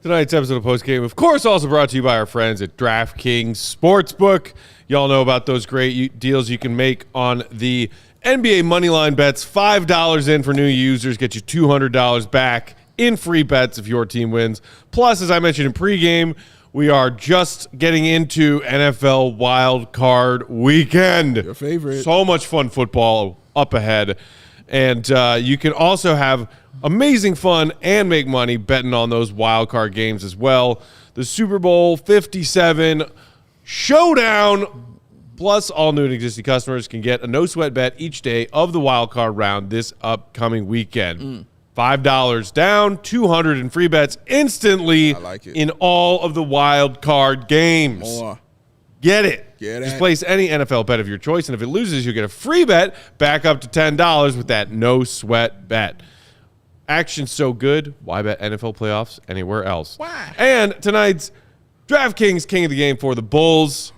Tonight's episode of Postgame, of course, also brought to you by our friends at DraftKings Sportsbook. Y'all know about those great deals you can make on the NBA Moneyline bets. $5 in for new users get you $200 back in free bets if your team wins. Plus, as I mentioned in pregame, we are just getting into NFL Wild Card Weekend. Your favorite. So much fun football up ahead. And you can also have amazing fun and make money betting on those wild card games as well. The Super Bowl 57 Showdown, plus all new and existing customers can get a no-sweat bet each day of the wild card round this upcoming weekend. $5 down, $200 in free bets instantly in all of the wild card games. More. Get it. Get Just it. place any NFL bet of your choice, and if it loses, you get a free bet back up to $10 with that no-sweat bet. Action's so good, why bet NFL playoffs anywhere else? Why? And tonight's DraftKings King of the Game for the Bulls.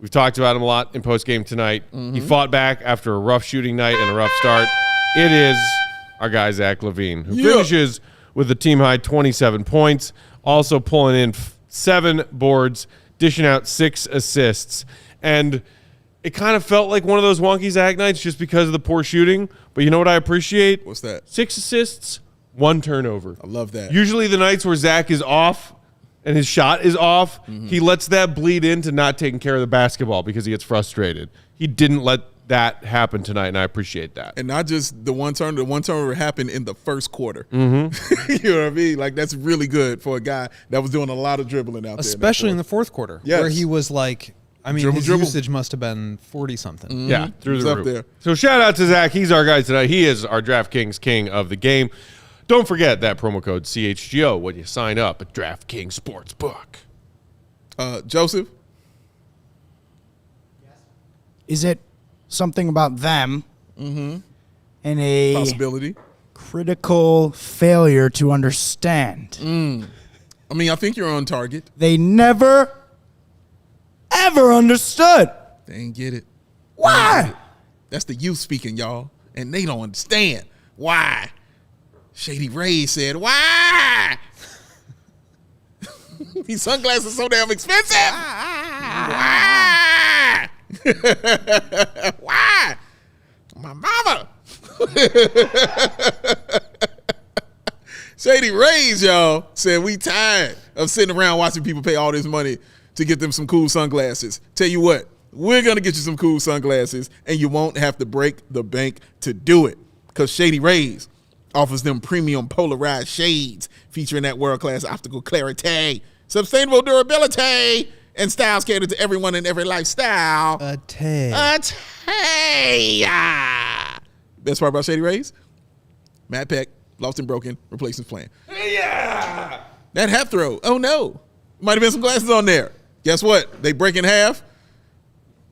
We've talked about him a lot in postgame tonight. He fought back after a rough shooting night and a rough start. It is our guy, Zach LaVine, who finishes with a team-high 27 points, also pulling in 7 boards, dishing out 6 assists. And it kind of felt like one of those wonky Zach nights just because of the poor shooting. But you know what I appreciate? What's that? 6 assists, 1 turnover. I love that. Usually the nights where Zach is off and his shot is off, he lets that bleed into not taking care of the basketball because he gets frustrated. He didn't let that happen tonight, and I appreciate that. And not just the one turn. The one turnover happened in the first quarter. You know what I mean? Like, that's really good for a guy that was doing a lot of dribbling out there. Especially in the fourth quarter, where he was like, I mean, his usage must have been 40-something. Yeah, through He's the up roof. there. So shout out to Zach. He's our guy tonight. He is our DraftKings King of the game. Don't forget that promo code CHGO when you sign up at DraftKings Sportsbook. Joseph? Is it something about them and a Possibility. critical failure to understand? I mean, I think you're on target. They never, ever understood. They ain't get it. Why? That's the youth speaking, y'all. And they don't understand. Why? Shady Ray said, why? These sunglasses are so damn expensive. Why? Why? My mama. Shady Rays, y'all, said we tired of sitting around watching people pay all this money to get them some cool sunglasses. Tell you what, we're going to get you some cool sunglasses, and you won't have to break the bank to do it, because Shady Rays offers them premium polarized shades featuring that world-class optical clarity, sustainable durability, and styles cater to everyone in every lifestyle. Best part about Shady Rays? Matt Peck, lost and broken, replacement plan. Yeah! That half throw, oh no. Might have been some glasses on there. Guess what? They break in half.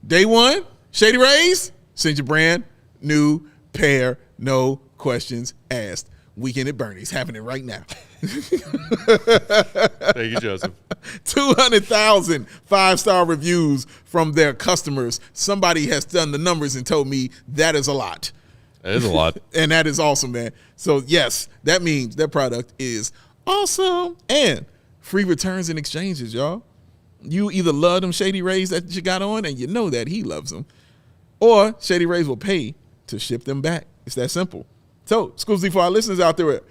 Day one, Shady Rays, send your brand new pair, no questions asked. Weekend at Bernie's, happening right now. Thank you, Joseph. 200,000 5-star reviews from their customers. Somebody has done the numbers and told me that is a lot. That is a lot. And that is awesome, man. So, yes, that means their product is awesome. And free returns and exchanges, y'all. You either love them Shady Rays that you got on and you know that he loves them, or Shady Rays will pay to ship them back. It's that simple. So, exclusively for our listeners out there,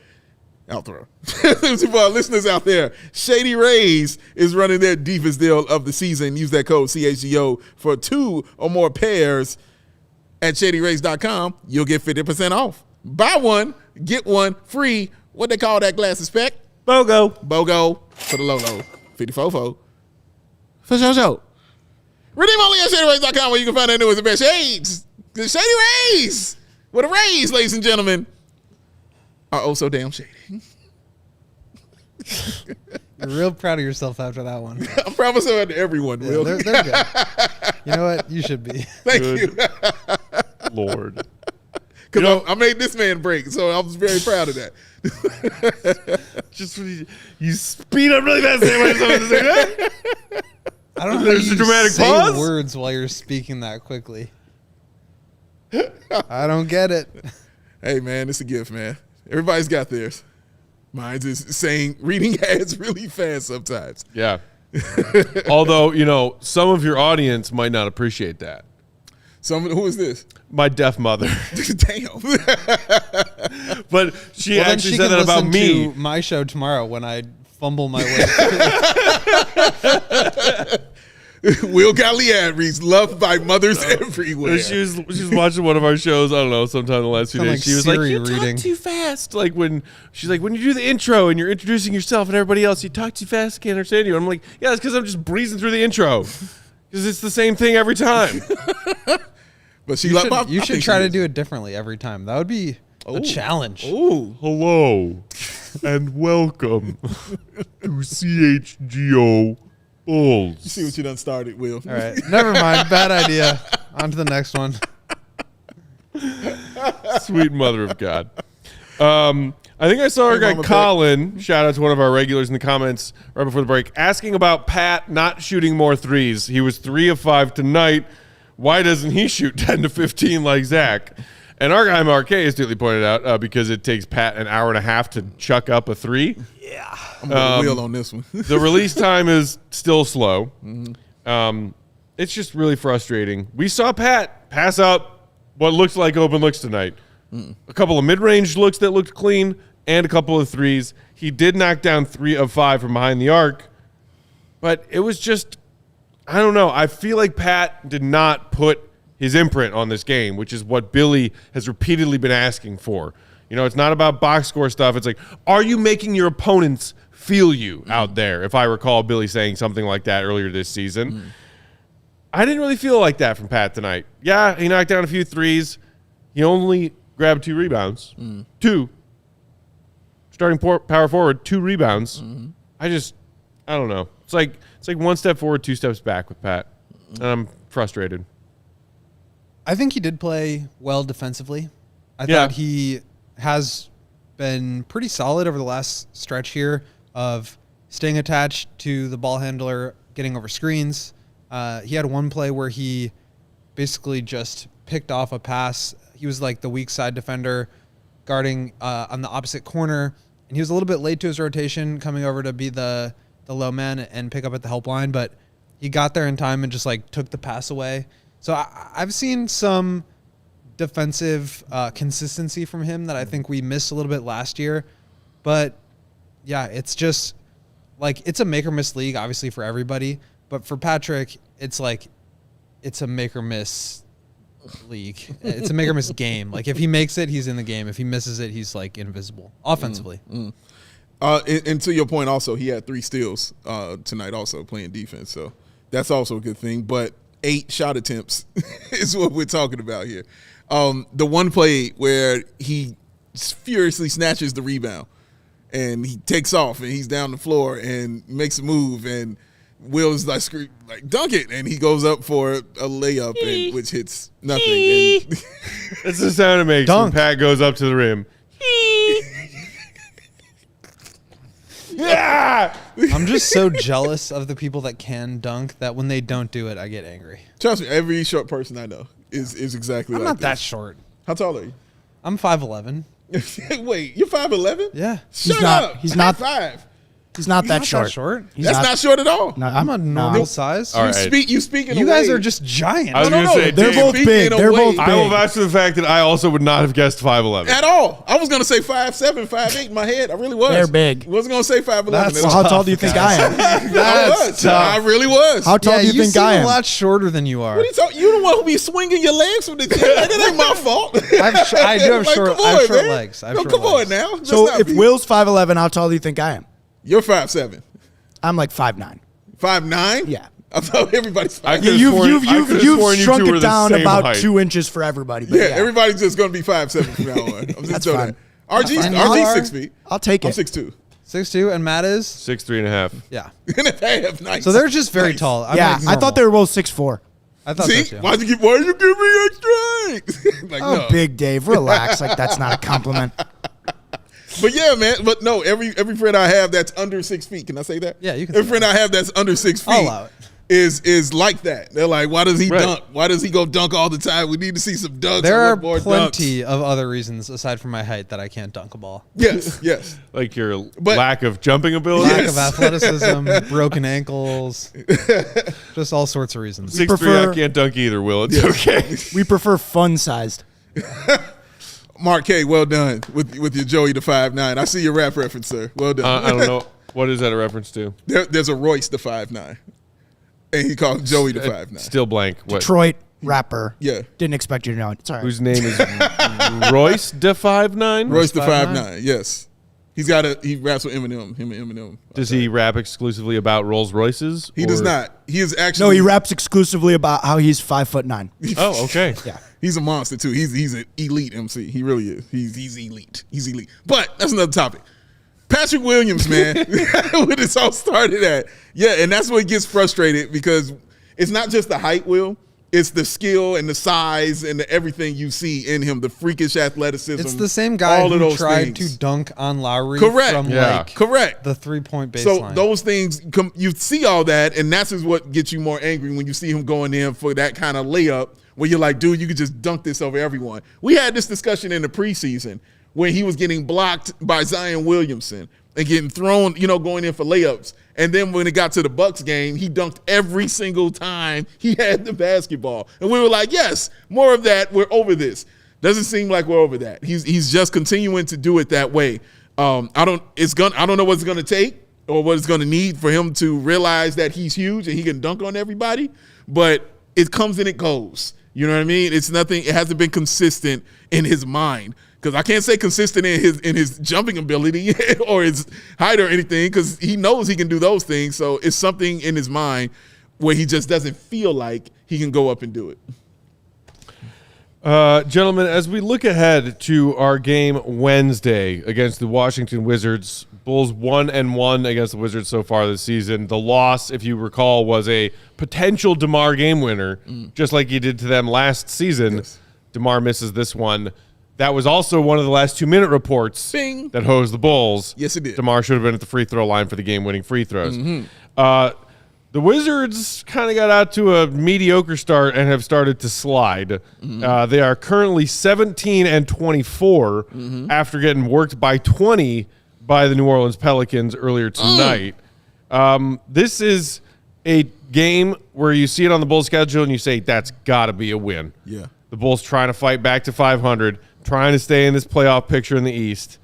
exclusively for our listeners out there, Shady Rays is running their deepest deal of the season. Use that code CHGO for 2 or more pairs at shadyrays.com. You'll get 50% off. Buy one, get one free. What they call that glasses spec? BOGO for the Lolo. 54 for show. Redeem only at shadyrays.com, where you can find that newest and best shades. The Shady Rays, with a raise, ladies and gentlemen, are oh so damn shady. You're real proud of yourself after that one. I'm proud of myself after everyone, Will. They're good. You know what? You should be. Thank you. Lord. Because I made this man break, so I was very proud of that. Just when you speed up really fast. I don't know There's how a you dramatic say pause? words while you're speaking that quickly. I don't get it. Hey, man, it's a gift, man. Everybody's got theirs. Mine's is reading ads really fast sometimes. Yeah. Although, some of your audience might not appreciate that. Who is this? My deaf mother. Damn. But she Well, then actually she said can that about listen me. to my show tomorrow when I fumble my way through. Will Galliard reads loved by mothers everywhere. She was watching one of our shows, I don't know, sometime in the last few Sound days. like She was Siri like, you reading. talk too fast. Like when you do the intro and you're introducing yourself and everybody else, you talk too fast, can't understand you. I'm like, yeah, it's because I'm just breezing through the intro. Because it's the same thing every time. But she You should try to do it differently every time. That would be a challenge. Ooh. Hello and welcome to CHGO Bulls. You see what you done started, Will. All right. Never mind. Bad idea. On to the next one. Sweet mother of God. I think I saw our guy Mama Colin, shout out to one of our regulars in the comments right before the break, asking about Pat not shooting more threes. He was 3 of 5 tonight. Why doesn't he shoot 10 to 15 like Zach? And our guy Marquet astutely pointed out because it takes Pat an hour and a half to chuck up a 3. Yeah. I'm going to wheel on this one. The release time is still slow. It's just really frustrating. We saw Pat pass up what looks like open looks tonight. A couple of mid-range looks that looked clean and a couple of threes. He did knock down 3 of 5 from behind the arc, but it was just, I don't know. I feel like Pat did not put his imprint on this game, which is what Billy has repeatedly been asking for. It's not about box score stuff. It's like, are you making your opponents feel you out there? If I recall Billy saying something like that earlier this season. I didn't really feel like that from Pat tonight. Yeah, he knocked down a few threes. He only grabbed 2 rebounds. 2. Starting power forward, 2 rebounds. I don't know. It's like 1 step forward, 2 steps back with Pat. And I'm frustrated. I think he did play well defensively. I thought he has been pretty solid over the last stretch here of staying attached to the ball handler, getting over screens. He had one play where he basically just picked off a pass. He was like the weak side defender guarding on the opposite corner, and he was a little bit late to his rotation, coming over to be the low man and pick up at the help line, but he got there in time and just like took the pass away. So I've seen some defensive consistency from him that I think we missed a little bit last year, but Yeah, it's just like it's a make or miss league, obviously for everybody, but for Patrick, it's like it's a make or miss league. It's a make or miss game. Like if he makes it, he's in the game. If he misses it, he's like invisible offensively. And to your point, also he had 3 steals tonight, also playing defense, so that's also a good thing. But 8 shot attempts is what we're talking about here. The one play where he furiously snatches the rebound and he takes off and he's down the floor and makes a move and Will is like scream like dunk it, and he goes up for a layup and, which hits nothing. And That's the sound it makes when Pat goes up to the rim. Yeah! I'm just so jealous of the people that can dunk that when they don't do it, I get angry. Trust me, every short person I know is exactly I'm like not that this. short. How tall are you? I'm 5'11". Wait, you're 5'11"? Yeah. Shut not- up. he's not- 5'. He's not that Not short. that short. He's That's not short at all. No, I'm a normal size. All right. You speak in You a guys way- are just giant. I was going to say, They're Dave, both speaking big. in a They're way- both big. I will vouch for the fact that I also would not have guessed 5'11". at all. I was going to say 5'7", 5'8" in my head. I really was. They're big. Wasn't going to say 5'11". That's at all. Well, how tall do you think I am? I was. I really was. How tall do you think seem I am? a lot shorter than you are. What are you talking? You the one who be swinging your legs from the thing. Like, it ain't my fault. I do have Like, short- come I have on, short man. legs. I have No, short come on legs. now. Let's So not if be- Will's 5'11", how tall do you think I am? You're 5'7". I'm like 5'9". 5'9"? Yeah. I thought everybody's 5'9". I Yeah, could've you've sworn- you've I you've, could've you've sworn you shrunk two were it the down same about height. 2 inches for everybody. But Yeah, yeah, everybody's just going to be 5'7" from now on. I'm just That's doing fine. that. RG's And you are- 6 feet. I'll take I'm it. 6'2". 6'2", and Matt is 6'3.5". yeah. And if they have nice. So they're just very Nice. tall. I'm Yeah, like I thought they were both 6'4". I thought See, so too. why'd you give me extra? Like, Oh, no. big Dave, relax. Like that's not a compliment. But yeah, man. But no, every friend I have that's under 6 feet. Can I say that? Yeah, you can Every say friend I have that's under 6 feet I'll allow it. is like that. They're like, why does he Right. dunk? Why does he go dunk all the time? We need to see some dunks. There I are want more plenty dunks. of other reasons aside from my height that I can't dunk a ball. Yes, yes. Like your But- lack of jumping ability. Lack Yes. of athleticism, broken ankles, just all sorts of reasons. 6'3", prefer- I can't dunk either, Will. It's okay. We prefer fun-sized. Mark K, well done with your Joey the 5'9". I see your rap reference, sir. Well done. I don't know. What is that a reference to? There's a Royce the 5'9", and he called Joey the 5'9". Still blank. What? Detroit rapper. Yeah. Didn't expect you to know it. It's all right. Whose name is Royce de 5'9"? Royce the 5'9"? 5'9". Yes. He raps with Eminem. Him and Eminem. Does he rap exclusively about Rolls Royces? He does or- not. He is actually. No, he raps exclusively about how he's 5'9". Oh, okay. Yeah. He's a monster too. He's an elite MC. He really is. He's elite. He's elite. But that's another topic. Patrick Williams, man, where this all started at. Yeah, and that's where he gets frustrated because it's not just the height, Will. It's the skill and the size and the everything you see in him, the freakish athleticism. It's the same guy all of who those tried things. to dunk on Lowry Correct. from Yeah. like Correct. the 3-point baseline. So those things, you see all that, and that's is what gets you more angry when you see him going in for that kind of layup where you're like, dude, you could just dunk this over everyone. We had this discussion in the preseason when he was getting blocked by Zion Williamson and getting thrown, going in for layups. And then when it got to the Bucks game, he dunked every single time he had the basketball. And we were like, yes, more of that. We're over this. Doesn't seem like we're over that. He's just continuing to do it that way. I don't know what it's gonna take or what it's gonna need for him to realize that he's huge and he can dunk on everybody. But it comes and it goes. You know what I mean? It's nothing. It hasn't been consistent in his mind. Because I can't say consistent in his jumping ability or his height or anything, because he knows he can do those things. So it's something in his mind where he just doesn't feel like he can go up and do it. Gentlemen, as we look ahead to our game Wednesday against the Washington Wizards, Bulls 1-1 against the Wizards so far this season. The loss, if you recall, was a potential DeMar game winner, just like he did to them last season. Yes. DeMar misses this one. That was also one of the last 2-minute reports Bing. that hosed the Bulls. Yes, it did. DeMar should have been at the free throw line for the game-winning free throws. The Wizards kind of got out to a mediocre start and have started to slide. They are currently 17-24 after getting worked by 20 by the New Orleans Pelicans earlier tonight. This is a game where you see it on the Bulls schedule and you say, that's got to be a win. Yeah. The Bulls trying to fight back to 500, trying to stay in this playoff picture in the East.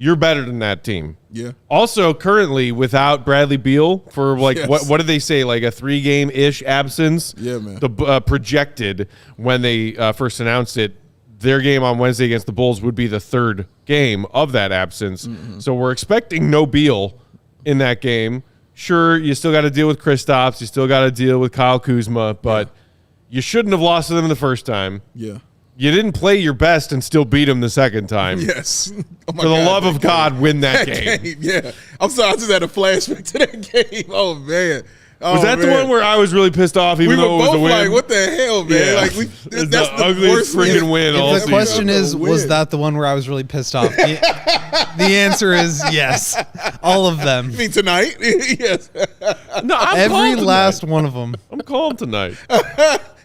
you're better than that team. Yeah. Also, currently without Bradley Beal for what did they say, like a 3-game-ish absence? Yeah, man. The projected when they first announced it, their game on Wednesday against the Bulls would be the 3rd game of that absence. Mm-hmm. So we're expecting no Beal in that game. Sure, you still got to deal with Kristaps, you still got to deal with Kyle Kuzma, but you shouldn't have lost to them the first time. Yeah. You didn't play your best and still beat them the second time. Yes. Oh my For the God, love of God, win that game. Yeah. I'm sorry. I just had a flashback to that game. Oh, man. Oh, Was that the one where I was really pissed off even though it was a win? Like, what the hell, man? Yeah. Like, It's that's the the ugliest worst freaking win all The season. question is, was that the one where I was really pissed off? The answer is yes. All of them. I mean, tonight? Yes. No, I'm Every calm last tonight. one of them. I'm calm tonight.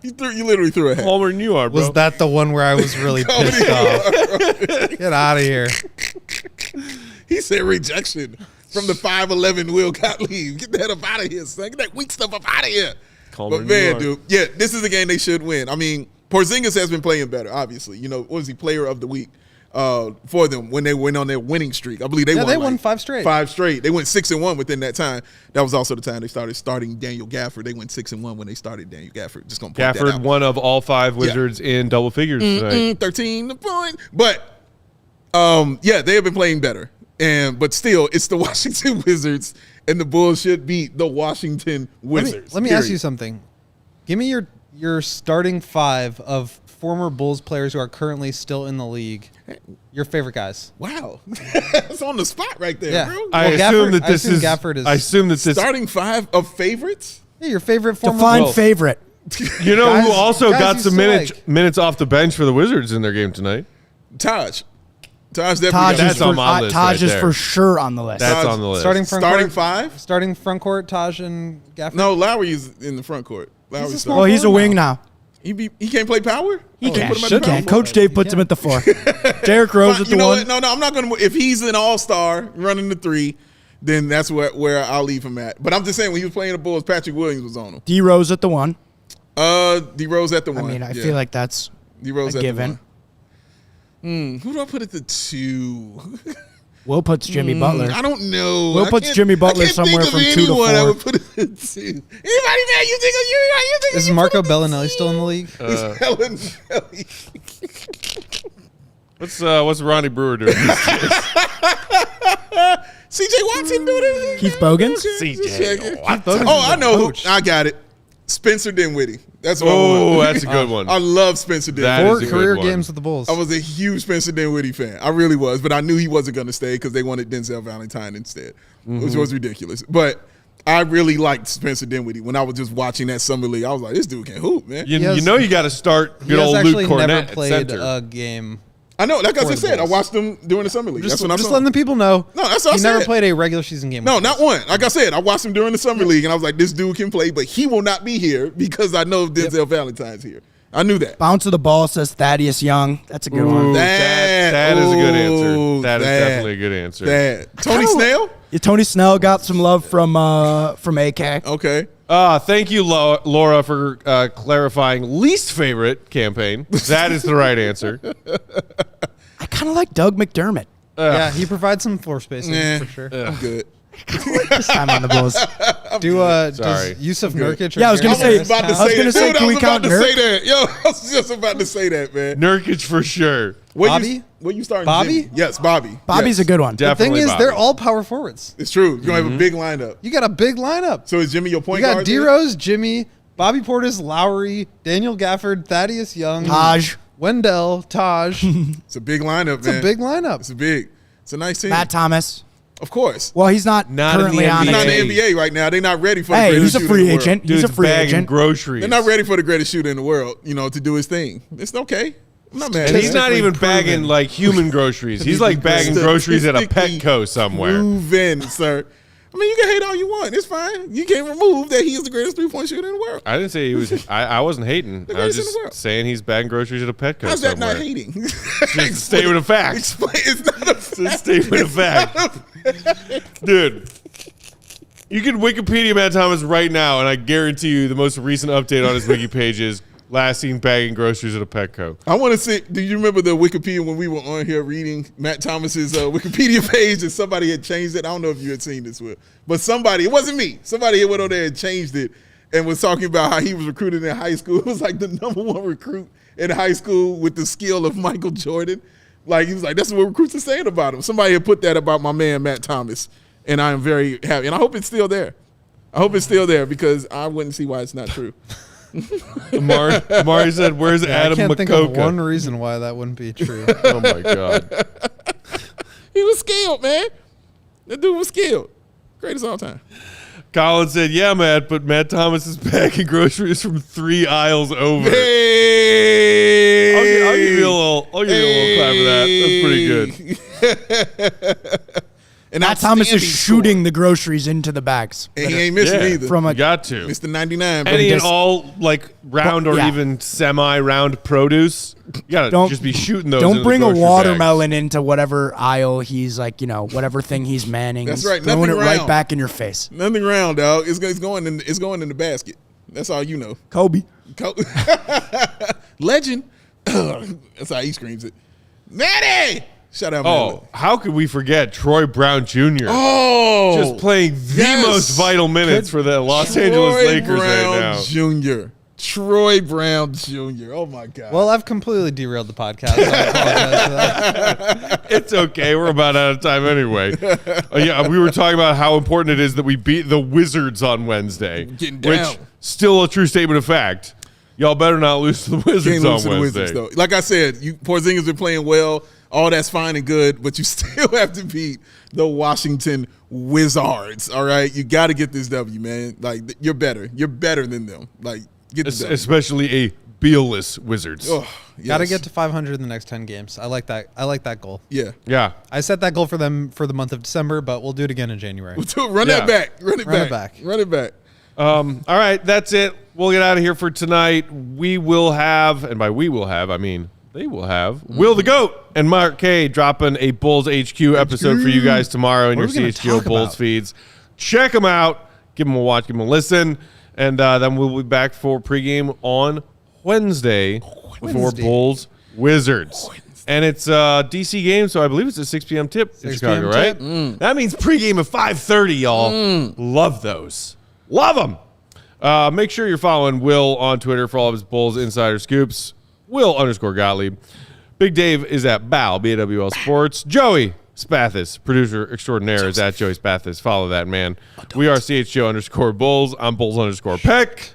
You literally threw a hat. Calmer than you are, bro. Was that the one where I was really pissed off? Get out of here. He said rejection from the 5'11" Will Gottlieb. Get that up out of here, son. Get that weak stuff up out of here. Calmer But than you man, are. dude, yeah, this is a game they should win. I mean, Porzingis has been playing better, obviously. You know, what was he, player of the week for them when they went on their winning streak? I believe they won. They won 5 straight. 5 straight. They went 6-1 within that time. That was also the time they started starting Daniel Gafford. They went 6-1 when they started Daniel Gafford. Just gonna point that Gafford, out. one of all 5 Wizards in double figures tonight. 13 points. But yeah, they have been playing better. But still, it's the Washington Wizards, and the Bulls should beat the Washington Wizards. Let me ask you something. Give me your starting 5 of former Bulls players who are currently still in the league. Your favorite guys. Wow. That's on the spot right there, Yeah. bro. I Well, assume that I this assume is. Gafford is- I assume that this. Starting 5 of favorites? Yeah, your favorite former Define Bulls. favorite. You know Guys- who also guys got you some still minutes off the bench for the Wizards in their game tonight? Taj definitely Taj, got That's is, on for, my list Taj right is there. for sure on the list. That's Taj- on the list. Starting front starting court. 5? Starting front court, Taj and Gafford. No, Lowry's in the front court. Lowry's a starting. small Well, he's a forward wing now. now. He can't play power? He Oh, can. put him at He the can. power Coach Dave puts him at the 4. Derrick Rose at You the know 1. what? No, I'm not going to. If he's an all-star running the 3, then that's where I'll leave him at. But I'm just saying, when he was playing the Bulls, Patrick Williams was on him. D Rose at the 1. D Rose at the 1. I mean, I feel like that's D Rose a at given. the 1. Who do I put at the 2? Will puts Jimmy Butler. I don't know. Will I puts can't- Jimmy Butler I can't somewhere think of from 2 to anyone I 4. would put at the 2. Anybody, man? You think of you? Is Marco Bellinelli still in the league? He's Bellinelli. What's Ronnie Brewer doing? CJ Watson doing it. Keith Bogans? CJ Watson. Oh, I know. Coach. I got it. Spencer Dinwiddie. That's what I Oh, want. that's a good one. I love Spencer That Dinwiddie. is a 4 good career one. games with the Bulls. I was a huge Spencer Dinwiddie fan. I really was, but I knew he wasn't going to stay because they wanted Denzel Valentine instead, which was ridiculous. But I really liked Spencer Dinwiddie when I was just watching that summer league. I was like, this dude can hoop, man. You, He has- you know you got to start He good has old actually Luke Cornett never at played center. a game. I know. Like I For just the said, I Bulls. watched him during the summer league. Just, That's what I just saw. letting the people know. No, that's what I He never said. played a regular season game. No, with not the Bulls. one. Like I said, I watched him during the summer league, and I was like, this dude can play, but he will not be here because I know Denzel Valentine's here. I knew that. Bounce of the ball says Thaddeus Young. That's a good Ooh, one. that is a good answer. Ooh, That is definitely a good answer. Tony Snell? Yeah, Tony Snell got some love from AK. Okay. Thank you, Laura, for clarifying least favorite campaign. That is the right answer. I kind of like Doug McDermott Yeah, he provides some floor spacing Nah, for sure. I'm good. this time on the Bulls. Sorry. Does Yusuf Nurkic? Or Yeah, I was gonna Gary say- Harris About to count? I was say gonna that. say, Dude, can I we was about count to Nurk? say that. Yo, I was just about to say that, man. Nurkic for sure. Bobby? What you starting? Bobby? Jimmy? Yes, Bobby. Bobby's Yes. a good one. The thing Definitely is, Bobby. they're all power forwards. It's true. You're going to have a big lineup. You got a big lineup. So is Jimmy your point You got guard? D then? Rose, Jimmy, Bobby Portis, Lowry, Daniel Gafford, Thaddeus Young, Taj. Wendell, Taj. It's a big lineup, It's man. a big lineup. It's a nice team. Matt Thomas. Of course. Well, he's not, Not in currently the on He's it. not in NBA. the NBA right now. They're not ready for the Hey, greatest he's a shooter free in the world. agent. He's a Dude's free bagging agent. groceries. They're not ready for the greatest shooter in the world, to do his thing. It's okay. I'm not mad And at he's that. not even bagging proven. like human groceries. He's like bagging groceries at a Petco somewhere. Proven, sir. I mean, you can hate all you want. It's fine. You can't remove that he is the greatest three-point shooter in the world. I didn't say he was. I wasn't hating. I was greatest in the just world. saying he's bagging groceries at a Petco How's that somewhere. not hating? Just a statement of facts. It's not a It's a statement of fact. Dude, you can Wikipedia Matt Thomas right now, and I guarantee you the most recent update on his wiki page is last seen bagging groceries at a Petco. I want to see. Do you remember the Wikipedia when we were on here reading Matt Thomas's Wikipedia page and somebody had changed it? I don't know if you had seen this, but somebody, it wasn't me. Somebody had went on there and changed it and was talking about how he was recruited in high school. It was like the #1 recruit in high school with the skill of Michael Jordan. Like, he was like, that's what recruits are saying about him. Somebody had put that about my man, Matt Thomas, and I am very happy. And I hope it's still there. I hope it's still there because I wouldn't see why it's not true. Amari said, where's Adam I can't Makoka? think of one reason why that wouldn't be true. Oh, my God. He was skilled, man. That dude was skilled. Greatest of all time. Colin said, yeah, Matt, but Matt Thomas is bagging groceries from 3 aisles over. Hey! I'll give you a little clap for that. That's pretty good. And Matt Thomas is shooting the groceries into the bags. And he ain't missing either. From You got to. Mr. 99. Any baby. and all, like, round or even semi-round produce, you got to just be shooting those. Don't into bring the a grocery watermelon bags. into whatever aisle he's like, whatever thing he's manning. That's right. Throwing it Nothing right round. back in your face. Nothing round, dog. It's going in the basket. That's all you know. Kobe. Legend. That's how he screams it. Matty! Shout out, Matty. Oh, how could we forget Troy Brown Jr.? Oh, Just playing the most vital minutes for the Los Angeles Lakers right now. Jr. Troy Brown Jr. Oh, my God. Well, I've completely derailed the podcast. So I apologize for that. It's okay. We're about out of time anyway. Yeah, we were talking about how important it is that we beat the Wizards on Wednesday. Getting down. Which, still a true statement of fact. Y'all better not lose to the Wizards on Wednesday. Wizards, though. Like I said, Porzingis been playing well. All that's fine and good, but you still have to beat the Washington Wizards, all right? You got to get this W, man. Like, you're better. You're better than them. Like, get this W. Especially a Beal-less Wizards. Oh, yes. Got to get to 500 in the next 10 games. I like that. I like that goal. Yeah. Yeah. I set that goal for them for the month of December, but we'll do it again in January. Run that back. Run it back. Run it back. All right, that's it. We'll get out of here for tonight. We will have, and by we will have, I mean they will have, Will the GOAT and Mark K dropping a Bulls HQ episode for you guys tomorrow in your CHGO Bulls feeds. Check them out. Give them a watch. Give them a listen. And then we'll be back for pregame on Wednesday. For Bulls Wizards. And it's a DC game, so I believe it's a 6 p.m. tip in Chicago, right? That means pregame at 5:30, y'all. Love those. Love them. Make sure you're following Will on Twitter for all of his Bulls insider scoops. Will_Gottlieb. Big Dave is at BAL, BAWL Sports. Joey Spathis, producer extraordinaire, is at Joey Spathis. Follow that, man. We are CHGO_Bulls. I'm Bulls_Peck.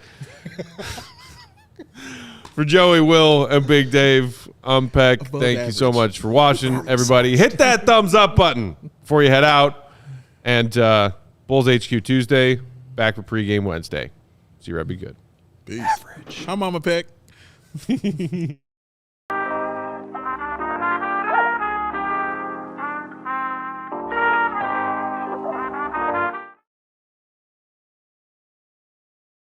For Joey, Will, and Big Dave, I'm Peck. Thank you so much for watching, everybody. Hit that thumbs up button before you head out. And Bulls HQ Tuesday, back for pregame Wednesday. See you, Rob. Be good. Peace. Average. Hi, Mama Peck.